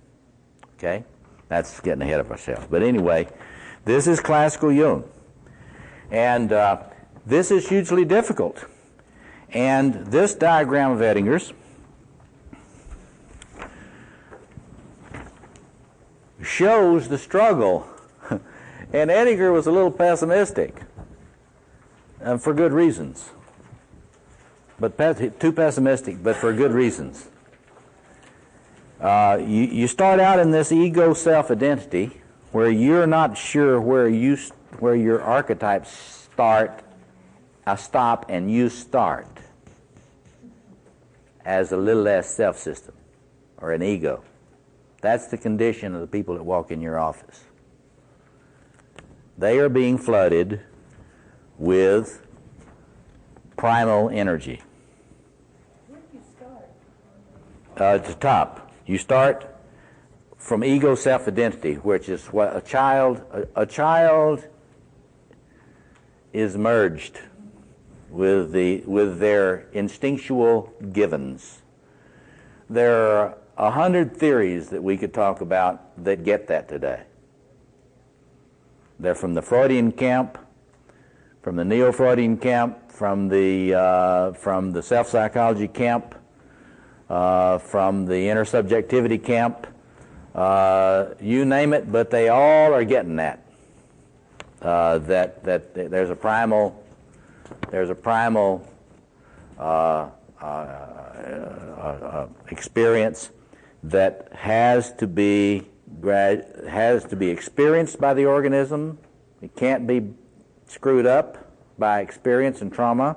Okay? That's getting ahead of ourselves. But anyway, this is classical Jung. And this is hugely difficult. And this diagram of Oettinger's shows the struggle. And Oettinger was a little pessimistic, for good reasons. But too pessimistic, but for good reasons. You start out in this ego self-identity where you're not sure where your archetypes stop and you start as a little less self-system or an ego. That's the condition of the people that walk in your office. They are being flooded with primal energy. Where do you start? At the top. You start from ego self-identity, which is what a child is merged with their instinctual givens. There are 100 theories that we could talk about that get that today. They're from the Freudian camp, from the Neo-Freudian camp, from the self-psychology camp, from the intersubjectivity camp, you name it, but they all are getting that. That there's a primal experience that has to be experienced by the organism. It can't be screwed up by experience and trauma,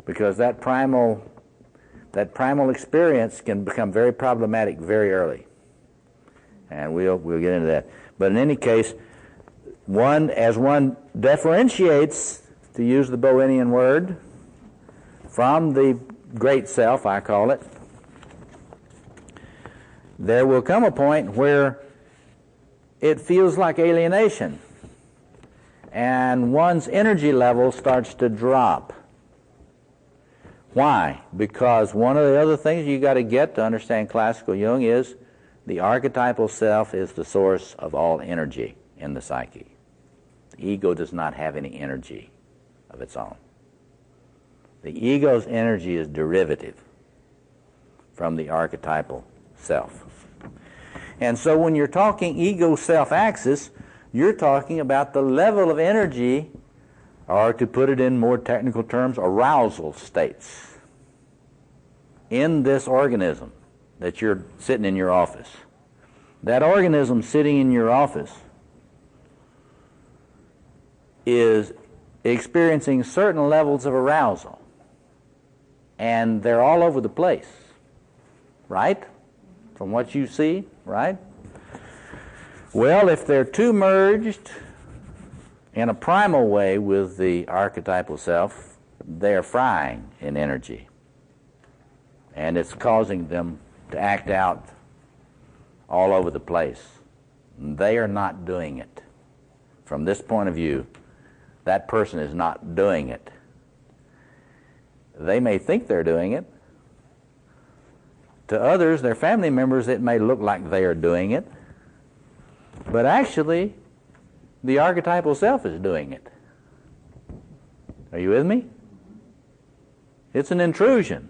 because that primal experience can become very problematic very early, and we'll get into that. But in any case, as one differentiates, to use the Bowenian word, from the great self, I call it, there will come a point where it feels like alienation, and one's energy level starts to drop. Why? Because one of the other things you got to get to understand classical Jung is the archetypal self is the source of all energy in the psyche. The ego does not have any energy of its own. The ego's energy is derivative from the archetypal self. And so when you're talking ego-self axis, you're talking about the level of energy, or to put it in more technical terms, arousal states in this organism that you're sitting in your office. That organism sitting in your office is experiencing certain levels of arousal, and they're all over the place, right? from what you see, right? Well, if they're too merged in a primal way with the archetypal self, they're frying in energy. And it's causing them to act out all over the place. They are not doing it. From this point of view, that person is not doing it. They may think they're doing it. To others, their family members, it may look like they are doing it. But actually, the archetypal self is doing it. Are you with me? It's an intrusion.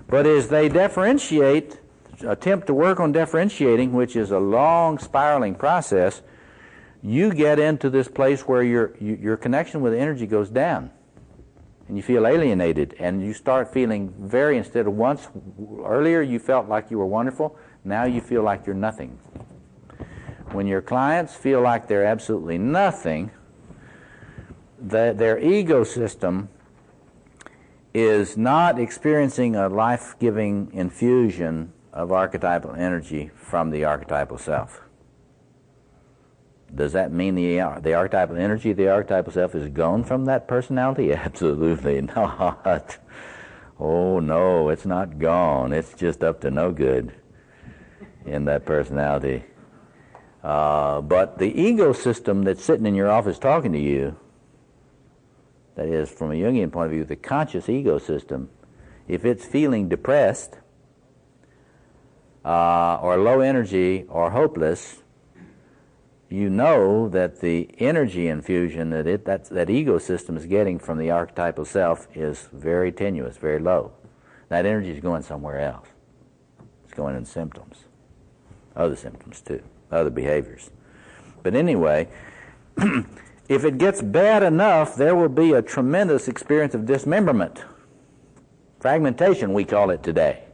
But as they differentiate, attempt to work on differentiating, which is a long spiraling process, you get into this place where your connection with energy goes down. And you feel alienated, and you start feeling instead of once, earlier you felt like you were wonderful, now you feel like you're nothing. When your clients feel like they're absolutely nothing, their ego system is not experiencing a life-giving infusion of archetypal energy from the archetypal self. Does that mean the archetypal energy, the archetypal self, is gone from that personality? Absolutely not. Oh, no, it's not gone. It's just up to no good in that personality. But the ego system that's sitting in your office talking to you, that is, from a Jungian point of view, the conscious ego system, if it's feeling depressed or low energy or hopeless, you know that the energy infusion that ego system is getting from the archetypal self is very tenuous, very low. That energy is going somewhere else. It's going in symptoms, other symptoms too, other behaviors. But anyway, if it gets bad enough, there will be a tremendous experience of dismemberment. Fragmentation, we call it today.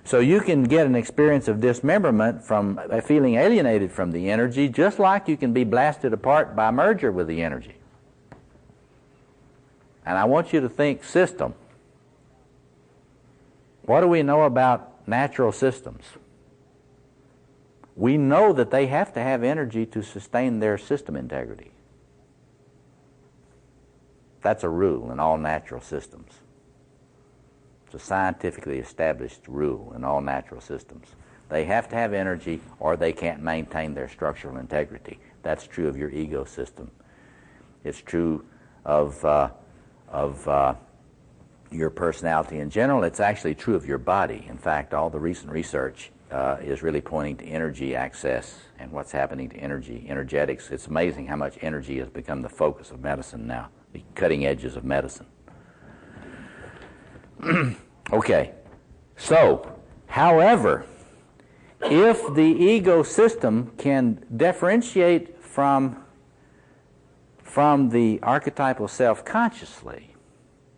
So you can get an experience of dismemberment from feeling alienated from the energy, just like you can be blasted apart by merger with the energy. And I want you to think system. What do we know about natural systems? We know that they have to have energy to sustain their system integrity. That's a rule in all natural systems. It's a scientifically established rule in all natural systems. They have to have energy or they can't maintain their structural integrity. That's true of your ego system. It's true of your personality in general. It's actually true of your body. In fact, all the recent research is really pointing to energy access and what's happening to energetics. It's amazing how much energy has become the focus of medicine now, the cutting edges of medicine. Okay, so, however, if the ego system can differentiate from the archetypal self consciously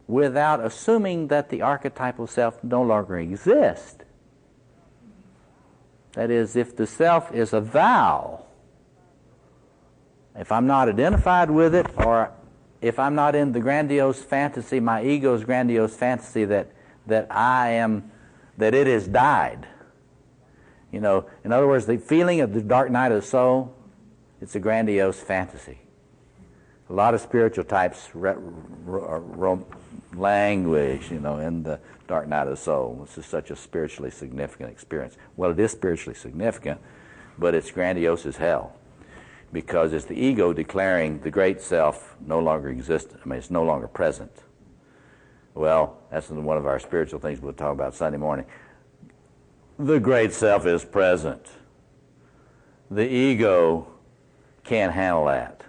without assuming that the archetypal self no longer exists, that is, if the self is a thou, if I'm not identified with it, or if I'm not in the grandiose fantasy, my ego's grandiose fantasy that I am, that it has died. You know, in other words, the feeling of the dark night of the soul, it's a grandiose fantasy. A lot of spiritual types languish, you know, in the dark night of the soul. This is such a spiritually significant experience. Well, it is spiritually significant, but it's grandiose as hell, because it's the ego declaring the great self no longer exists. I mean, it's no longer present. Well, that's one of our spiritual things we'll talk about Sunday morning. The great self is present. The ego can't handle that.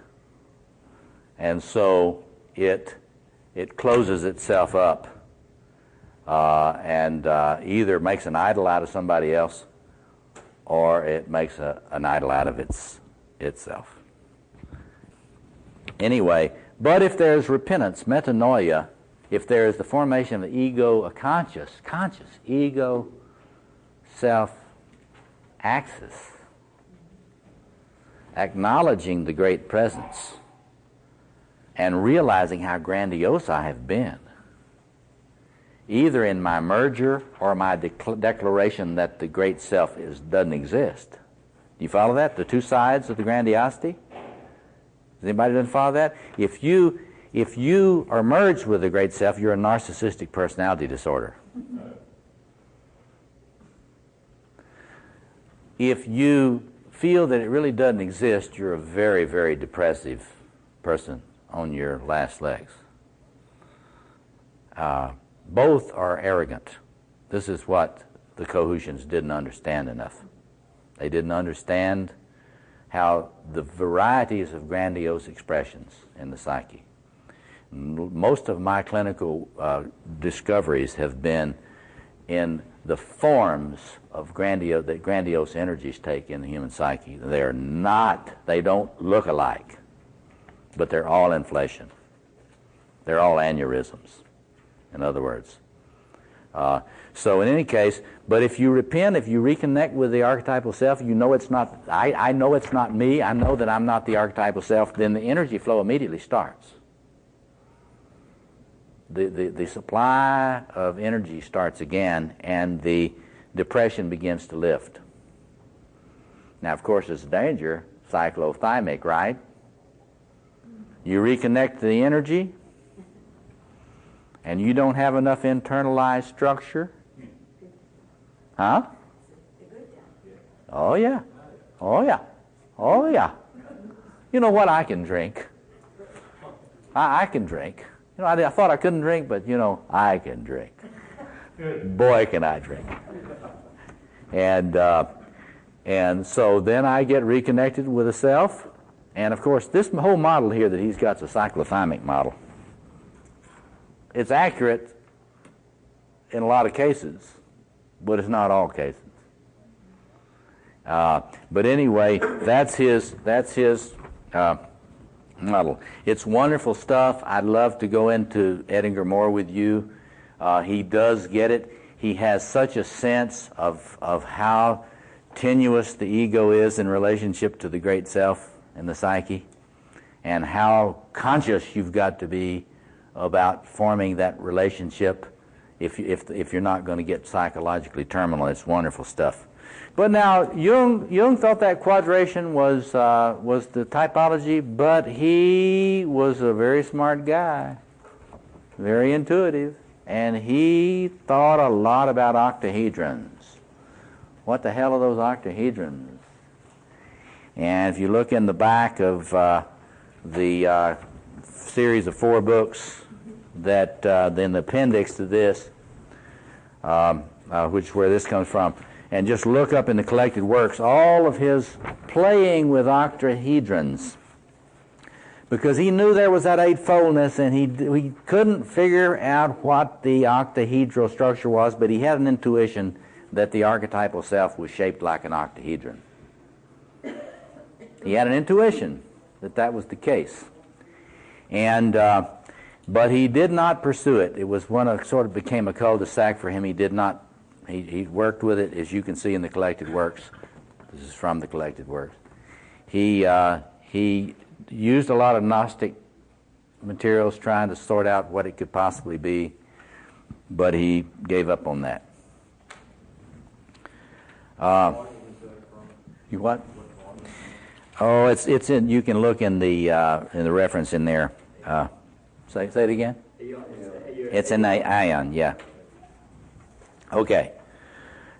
And so it closes itself up and either makes an idol out of somebody else, or it makes an idol out of itself. Anyway, but if there's repentance, metanoia, if there is the formation of the ego, a conscious ego self-axis, acknowledging the great presence and realizing how grandiose I have been, either in my merger or my declaration that the great self doesn't exist. Do you follow that? The two sides of the grandiosity? Does anybody doesn't follow that? If you are merged with the great self, you're a narcissistic personality disorder. If you feel that it really doesn't exist, you're a very, very depressive person on your last legs. Both are arrogant. This is what the Cohoutians didn't understand enough. They didn't understand how the varieties of grandiose expressions in the psyche. Most of my clinical discoveries have been in the forms of that grandiose energies take in the human psyche. They don't look alike, but they're all inflation. They're all aneurysms, in other words. So in any case, but if you repent, if you reconnect with the archetypal self, you know it's not, I know it's not me, I know that I'm not the archetypal self, then the energy flow immediately starts. The supply of energy starts again, and the depression begins to lift. Now, of course, it's a danger, cyclothymic, right? You reconnect the energy, and you don't have enough internalized structure. Huh? Oh, yeah. Oh, yeah. Oh, yeah. You know what? I can drink. I can drink. You know, I thought I couldn't drink, but, you know, I can drink. Boy, can I drink. And so then I get reconnected with the self. And, of course, this whole model here that he's got is a cyclothymic model. It's accurate in a lot of cases, but it's not all cases. But anyway, that's his model. It's wonderful stuff. I'd love to go into Edinger more with you. He does get it. He has such a sense of how tenuous the ego is in relationship to the great self and the psyche, and how conscious you've got to be about forming that relationship if you're not going to get psychologically terminal. It's wonderful stuff. But now, Jung thought that quadration was the typology, but he was a very smart guy, very intuitive, and he thought a lot about octahedrons. What the hell are those octahedrons? And if you look in the back of the series of 4 books that in the appendix to this, which is where this comes from, and just look up in the collected works, all of his playing with octahedrons, because he knew there was that eightfoldness, and he couldn't figure out what the octahedral structure was, but he had an intuition that the archetypal self was shaped like an octahedron. He had an intuition that that was the case. And but he did not pursue it. It was one of sort of became a cul-de-sac for him. He did not. He worked with it, as you can see in the collected works. This is from the collected works. He used a lot of Gnostic materials trying to sort out what it could possibly be, but he gave up on that. You what? Oh, it's in. You can look in the reference in there. Say it again. It's in the Ion, yeah. Okay.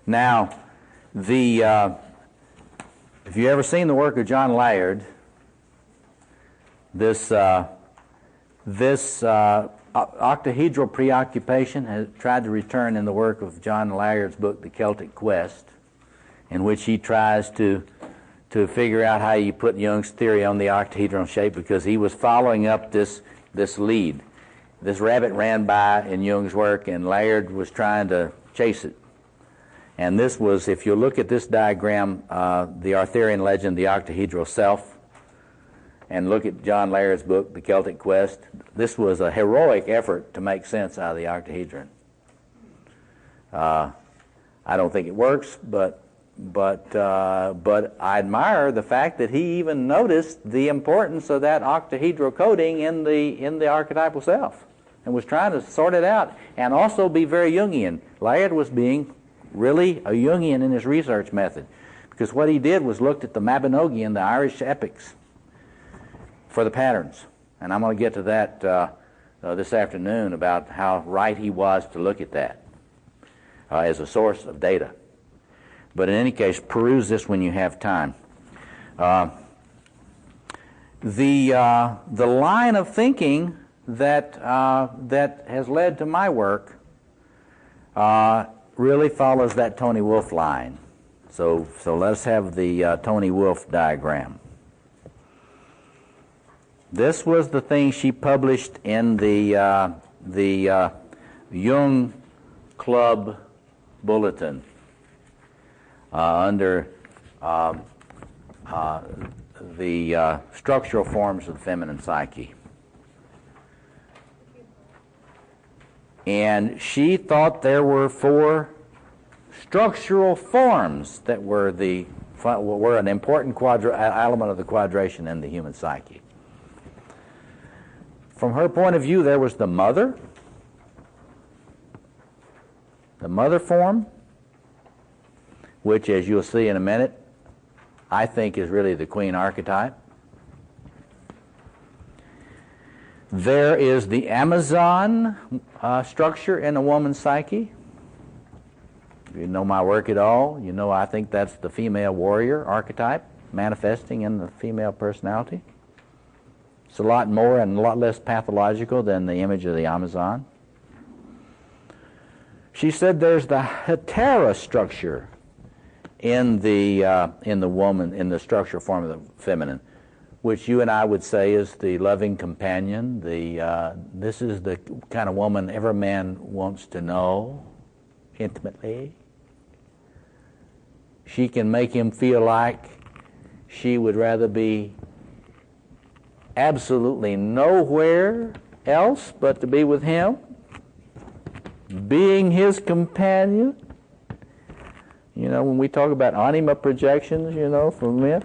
Now, if you ever seen the work of John Layard, this octahedral preoccupation has tried to return in the work of John Layard's book, The Celtic Quest, in which he tries to figure out how you put Jung's theory on the octahedral shape, because he was following up this lead. This rabbit ran by in Jung's work, and Layard was trying to chase it. And this was, if you look at this diagram, the Arthurian legend, the octahedral self, and look at John Layard's book, The Celtic Quest, this was a heroic effort to make sense out of the octahedron. I don't think it works, but I admire the fact that he even noticed the importance of that octahedral coding in the archetypal self. and was trying to sort it out and also be very Jungian. Laird was being really a Jungian in his research method, because what he did was looked at the Mabinogian, the Irish epics, for the patterns. And I'm going to get to that this afternoon about how right he was to look at that as a source of data. But in any case, peruse this when you have time. The line of thinking that has led to my work really follows that Tony Wolff line. So let's have the Tony Wolff diagram. This was the thing she published in the Jung Club Bulletin under the structural forms of the feminine psyche. And she thought there were 4 structural forms that were an important element of the quadration in the human psyche. From her point of view, there was the mother form, which, as you'll see in a minute, I think is really the queen archetype. There is the Amazon structure in a woman's psyche. If you know my work at all, you know I think that's the female warrior archetype manifesting in the female personality. It's a lot more and a lot less pathological than the image of the Amazon. She said there's the hetera structure in the woman, in the structural form of the feminine, which you and I would say is the loving companion. This is the kind of woman every man wants to know intimately. She can make him feel like she would rather be absolutely nowhere else but to be with him, being his companion. You know, when we talk about anima projections, you know, for men,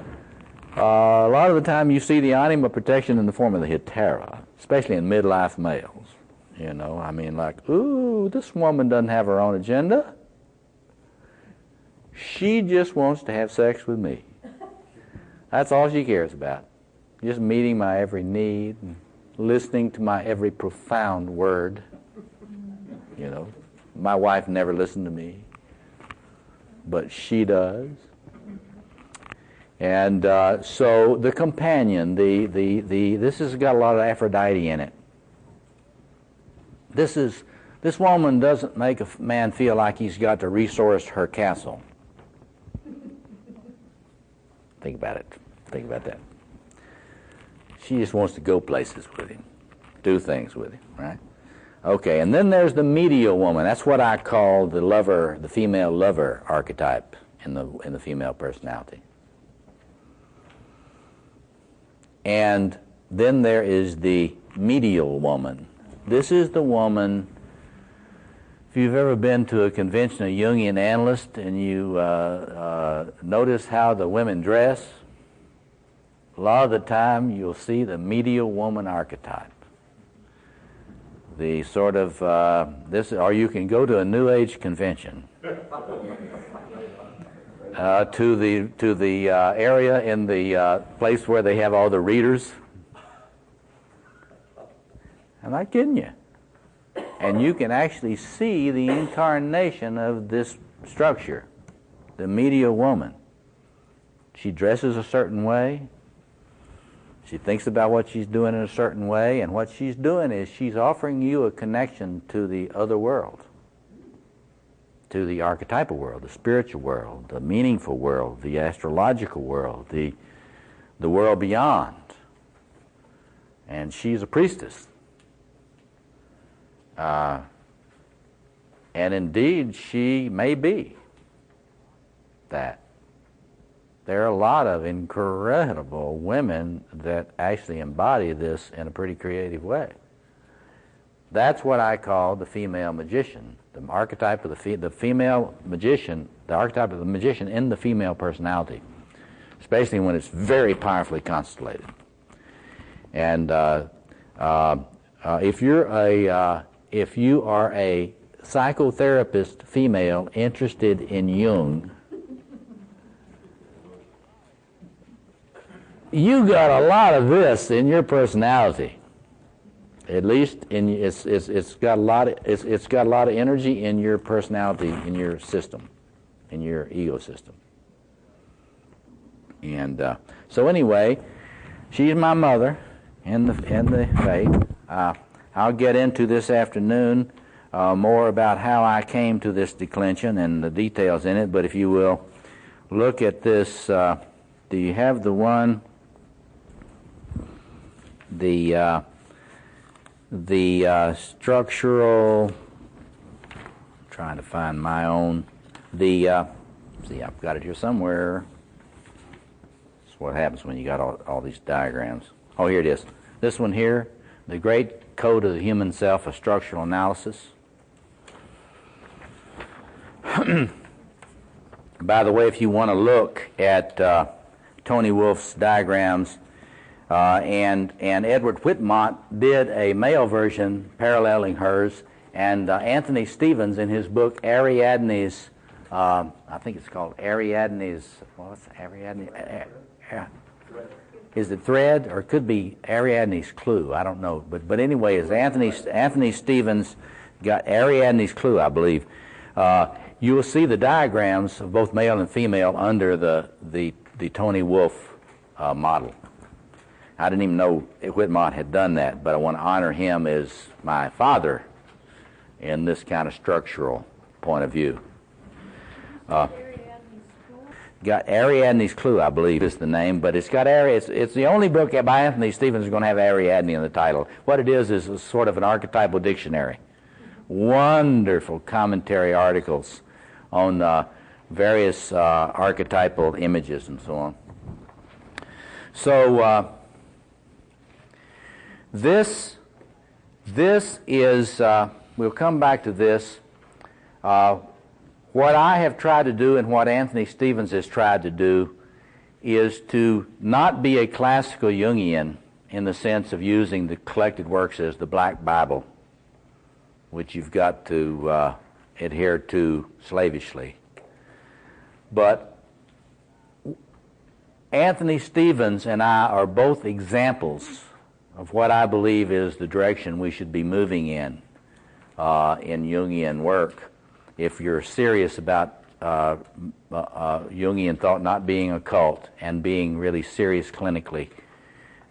a lot of the time you see the anima projection in the form of the hetera, especially in midlife males. You know, I mean, like, ooh, this woman doesn't have her own agenda. She just wants to have sex with me. That's all she cares about. Just meeting my every need, and listening to my every profound word. You know, my wife never listened to me, but she does. And so the companion, this has got a lot of Aphrodite in it. This woman doesn't make a man feel like he's got to resource her castle. Think about it. Think about that. She just wants to go places with him, do things with him, right? Okay, and then there's the medial woman. That's what I call the lover, the female lover archetype in the female personality. And then there is the medial woman. This is the woman, if you've ever been to a convention of Jungian analysts and you notice how the women dress, a lot of the time you'll see the medial woman archetype. The sort of, or you can go to a New Age convention. To the area in the place where they have all the readers. I'm not kidding you. And you can actually see the incarnation of this structure, the medial woman. She dresses a certain way. She thinks about what she's doing in a certain way, and what she's doing is she's offering you a connection to the other world, to the archetypal world, the spiritual world, the meaningful world, the astrological world, the world beyond. And she's a priestess. And indeed, she may be that. There are a lot of incredible women that actually embody this in a pretty creative way. That's what I call the female magician, the archetype of the female magician, the archetype of the magician in the female personality, especially when it's very powerfully constellated. And if you are a psychotherapist female interested in Jung, you got a lot of this in your personality. At least it's got a lot of energy in your personality, in your system, in your ego system. And so anyway, she's my mother in the faith. I'll get into this afternoon more about how I came to this declension and the details in it. But if you will look at this, do you have the one? The structural, I'm trying to find my own, see, I've got it here somewhere. That's what happens when you got all these diagrams. Oh, here it is. This one here, The Great Code of the Human Self, a Structural Analysis. By the way, if you want to look at Tony Wolf's diagrams, and Edward Whitmont did a male version paralleling hers, and Anthony Stevens in his book Ariadne's, I think it's called Ariadne's, what's Ariadne? Is it Thread, or it could be Ariadne's Clue? I don't know, but anyway, as Anthony Stevens got Ariadne's Clue, I believe. You will see the diagrams of both male and female under the Tony Wolf model. I didn't even know Whitmont had done that, but I want to honor him as my father in this kind of structural point of view. Got Ariadne's Clue, I believe is the name, but it's got it's the only book by Anthony Stevens that's going to have Ariadne in the title. What it is a sort of an archetypal dictionary. Wonderful commentary articles on various archetypal images and so on. So this is, we'll come back to this. What I have tried to do and what Anthony Stevens has tried to do is to not be a classical Jungian in the sense of using the collected works as the Black Bible, which you've got to adhere to slavishly. But Anthony Stevens and I are both examples of what I believe is the direction we should be moving in Jungian work. If you're serious about Jungian thought not being a cult and being really serious clinically.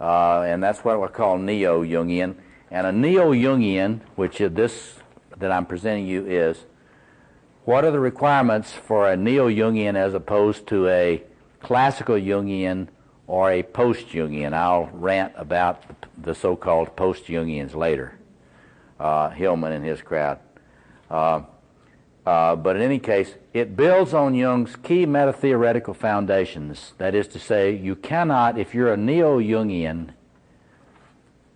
And that's what we call Neo-Jungian. And a Neo-Jungian, which this that I'm presenting you is, what are the requirements for a Neo-Jungian as opposed to a classical Jungian or a post-Jungian? I'll rant about the so-called post-Jungians later, Hillman and his crowd. But in any case, it builds on Jung's key meta-theoretical foundations. That is to say, you cannot, if you're a Neo-Jungian,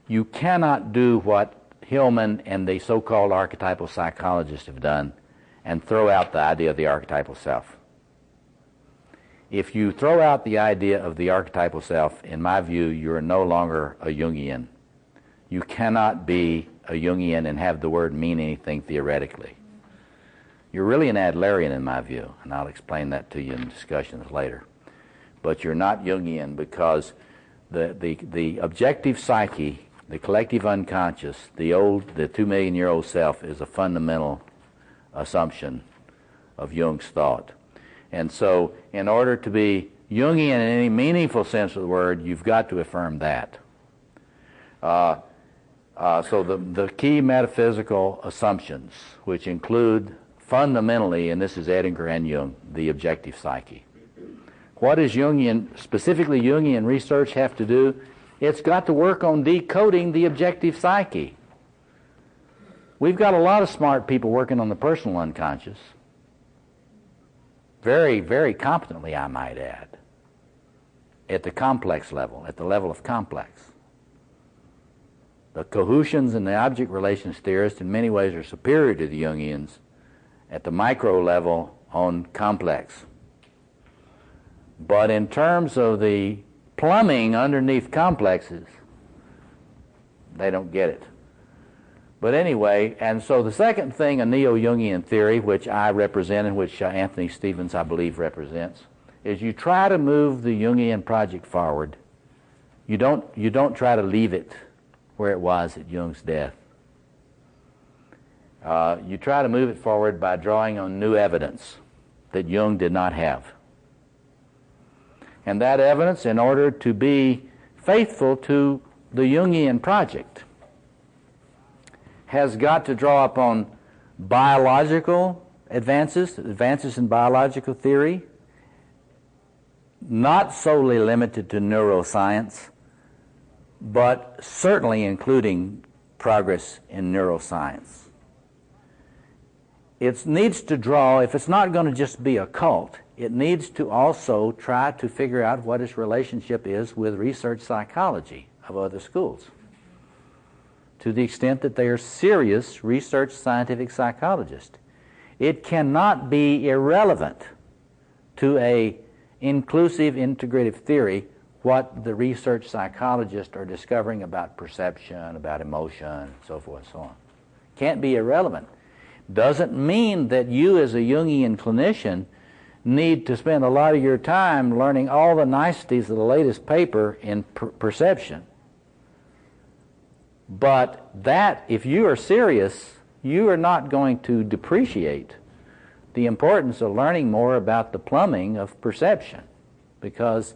you cannot do what Hillman and the so-called archetypal psychologists have done and throw out the idea of the archetypal self. If you throw out the idea of the archetypal self, in my view, you're no longer a Jungian. You cannot be a Jungian and have the word mean anything theoretically. You're really an Adlerian in my view, and I'll explain that to you in discussions later. But you're not Jungian because the objective psyche, the collective unconscious, the 2 million-year-old self is a fundamental assumption of Jung's thought. And so in order to be Jungian in any meaningful sense of the word, you've got to affirm that. So the key metaphysical assumptions, which include fundamentally, and this is Edinger and Jung, the objective psyche. What does Jungian, specifically Jungian research have to do? It's got to work on decoding the objective psyche. We've got a lot of smart people working on the personal unconscious. Very, very competently, I might add. At the complex level, at the level of complex. The Cohutians and the object relations theorists in many ways are superior to the Jungians at the micro level on complex. But in terms of the plumbing underneath complexes, they don't get it. But anyway, and so the second thing, a Neo-Jungian theory, which I represent and which Anthony Stevens, I believe, represents, is you try to move the Jungian project forward. You don't try to leave it where it was at Jung's death. You try to move it forward by drawing on new evidence that Jung did not have. And that evidence, in order to be faithful to the Jungian project, has got to draw upon biological advances in biological theory, not solely limited to neuroscience, but certainly including progress in neuroscience. It needs to draw, if it's not going to just be a cult, it needs to also try to figure out what its relationship is with research psychology of other schools, to the extent that they are serious research scientific psychologists. It cannot be irrelevant to a inclusive integrative theory what the research psychologists are discovering about perception, about emotion, so forth and so on. Can't be irrelevant. Doesn't mean that you as a Jungian clinician need to spend a lot of your time learning all the niceties of the latest paper in perception. But that, if you are serious, you are not going to depreciate the importance of learning more about the plumbing of perception, because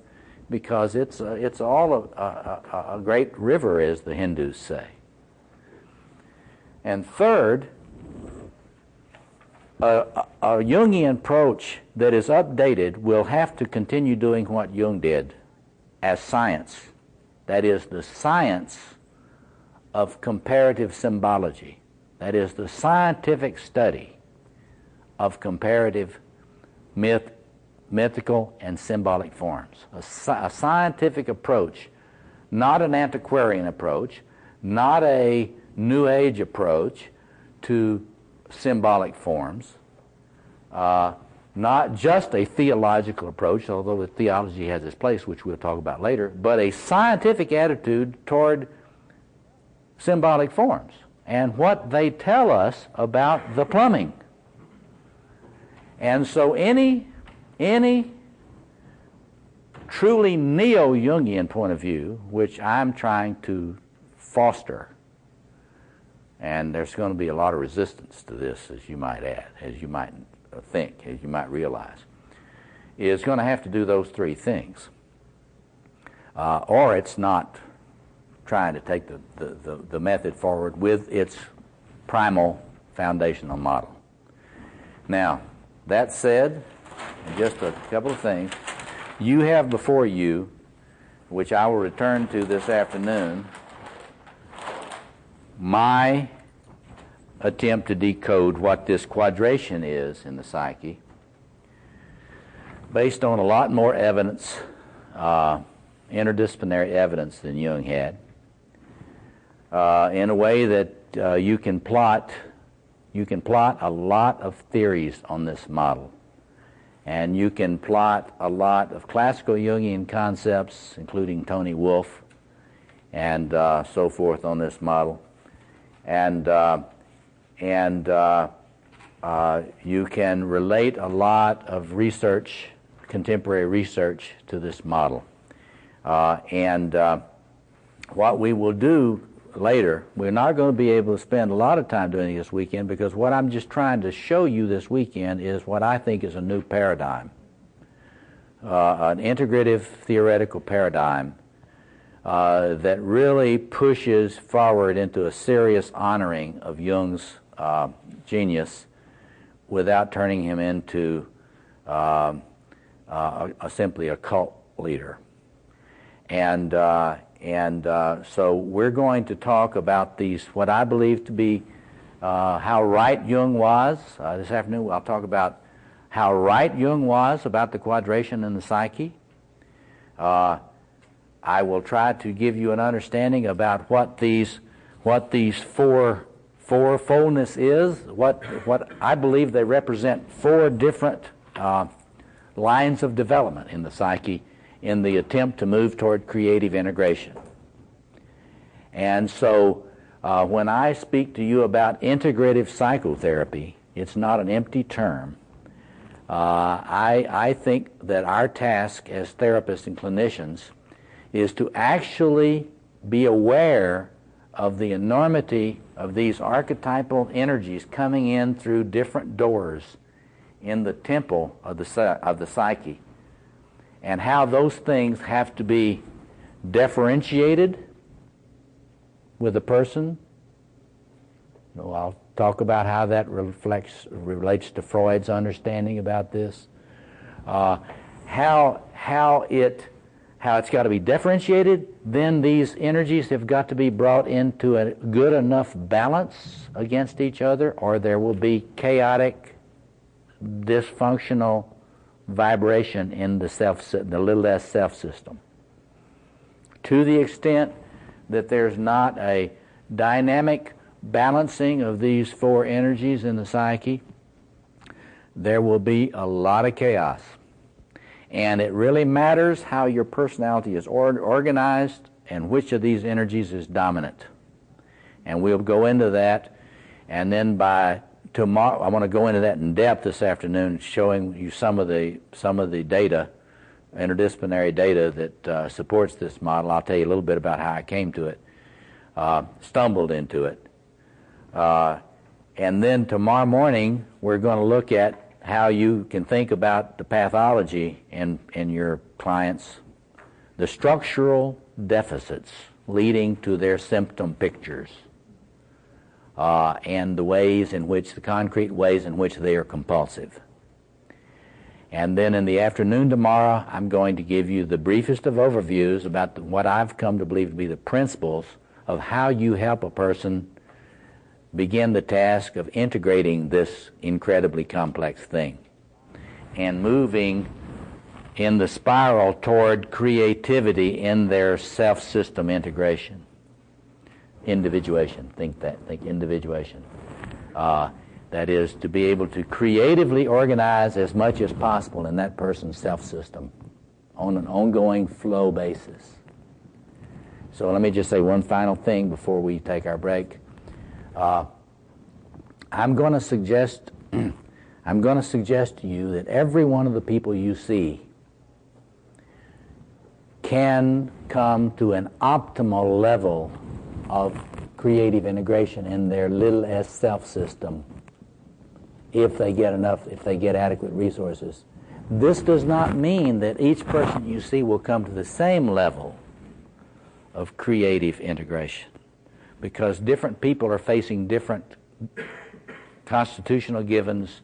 it's all a great river, as the Hindus say. And third, a Jungian approach that is updated will have to continue doing what Jung did as science. That is, the science of comparative symbology. That is, the scientific study of comparative mythical and symbolic forms. A scientific approach, not an antiquarian approach, not a New Age approach to symbolic forms, not just a theological approach, although the theology has its place, which we'll talk about later, but a scientific attitude toward symbolic forms and what they tell us about the plumbing. And so any truly neo-Jungian point of view, which I'm trying to foster, and there's going to be a lot of resistance to this, as you might add, as you might think, as you might realize, is going to have to do those three things. Or it's not trying to take the method forward with its primal foundational model. Now, that said, just a couple of things. You have before you, which I will return to this afternoon, my attempt to decode what this quadration is in the psyche, based on a lot more evidence, interdisciplinary evidence than Jung had, in a way that you can plot a lot of theories on this model. And you can plot a lot of classical Jungian concepts, including Tony Wolff and so forth on this model. And you can relate a lot of research, contemporary research, to this model. What we will do later, we're not going to be able to spend a lot of time doing this weekend, because what I'm just trying to show you this weekend is what I think is a new paradigm, an integrative theoretical paradigm that really pushes forward into a serious honoring of Jung's genius without turning him into simply a cult leader. So we're going to talk about these, what I believe to be how right Jung was. This afternoon I'll talk about how right Jung was about the quadration in the psyche. I will try to give you an understanding about what these fourfoldness is, what I believe they represent four different lines of development in the psyche in the attempt to move toward creative integration. And so When I speak to you about integrative psychotherapy, it's not an empty term. I think that our task as therapists and clinicians is to actually be aware of the enormity of these archetypal energies coming in through different doors in the temple of the psyche, and how those things have to be differentiated with a person. I'll talk about how that relates to Freud's understanding about this. How it's got to be differentiated. Then these energies have got to be brought into a good enough balance against each other, or there will be chaotic, dysfunctional vibration in the little s self system. To the extent that there's not a dynamic balancing of these four energies in the psyche, there will be a lot of chaos. And it really matters how your personality is organized and which of these energies is dominant. And we'll go into that, and then by tomorrow, I want to go into that in depth this afternoon, showing you some of the data, interdisciplinary data that supports this model. I'll tell you a little bit about how I came to it, stumbled into it. And then tomorrow morning, we're going to look at how you can think about the pathology in your clients, the structural deficits leading to their symptom pictures, and the concrete ways in which they are compulsive. And then in the afternoon tomorrow, I'm going to give you the briefest of overviews about what I've come to believe to be the principles of how you help a person begin the task of integrating this incredibly complex thing and moving in the spiral toward creativity in their self-system integration. Individuation, think individuation. That is, to be able to creatively organize as much as possible in that person's self-system on an ongoing flow basis. So let me just say one final thing before we take our break. I'm going to suggest to you that every one of the people you see can come to an optimal level of creative integration in their little s self system if they get adequate resources. This does not mean that each person you see will come to the same level of creative integration, because different people are facing different constitutional givens,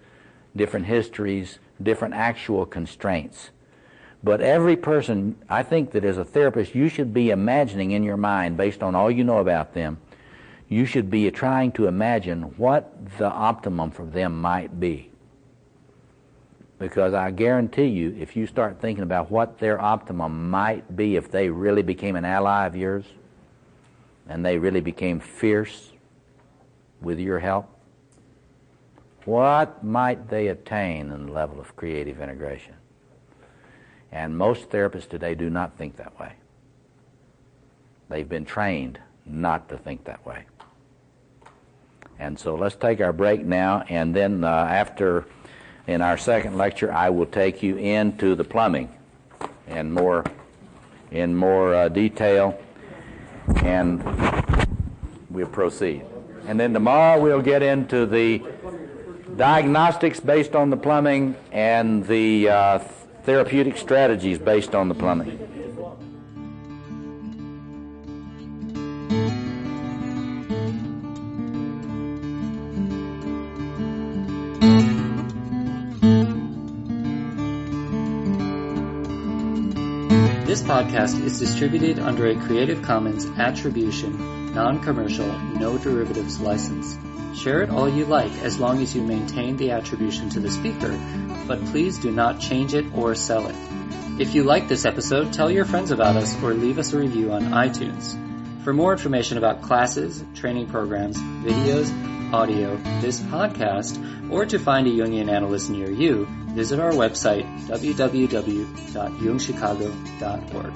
different histories, different actual constraints. But every person, I think that as a therapist, you should be imagining in your mind, based on all you know about them, you should be trying to imagine what the optimum for them might be. Because I guarantee you, if you start thinking about what their optimum might be if they really became an ally of yours, and they really became fierce with your help, what might they attain in the level of creative integration? And most therapists today do not think that way. They've been trained not to think that way. And so let's take our break now, and then in our second lecture, I will take you into the plumbing in more detail, and we'll proceed. And then tomorrow we'll get into the diagnostics based on the plumbing and the therapeutic strategies based on the plumbing. This podcast is distributed under a Creative Commons Attribution, Non-Commercial, No Derivatives license. Share it all you like as long as you maintain the attribution to the speaker, but please do not change it or sell it. If you like this episode, tell your friends about us or leave us a review on iTunes. For more information about classes, training programs, videos, audio, this podcast, or to find a Jungian analyst near you, visit our website, www.jungchicago.org.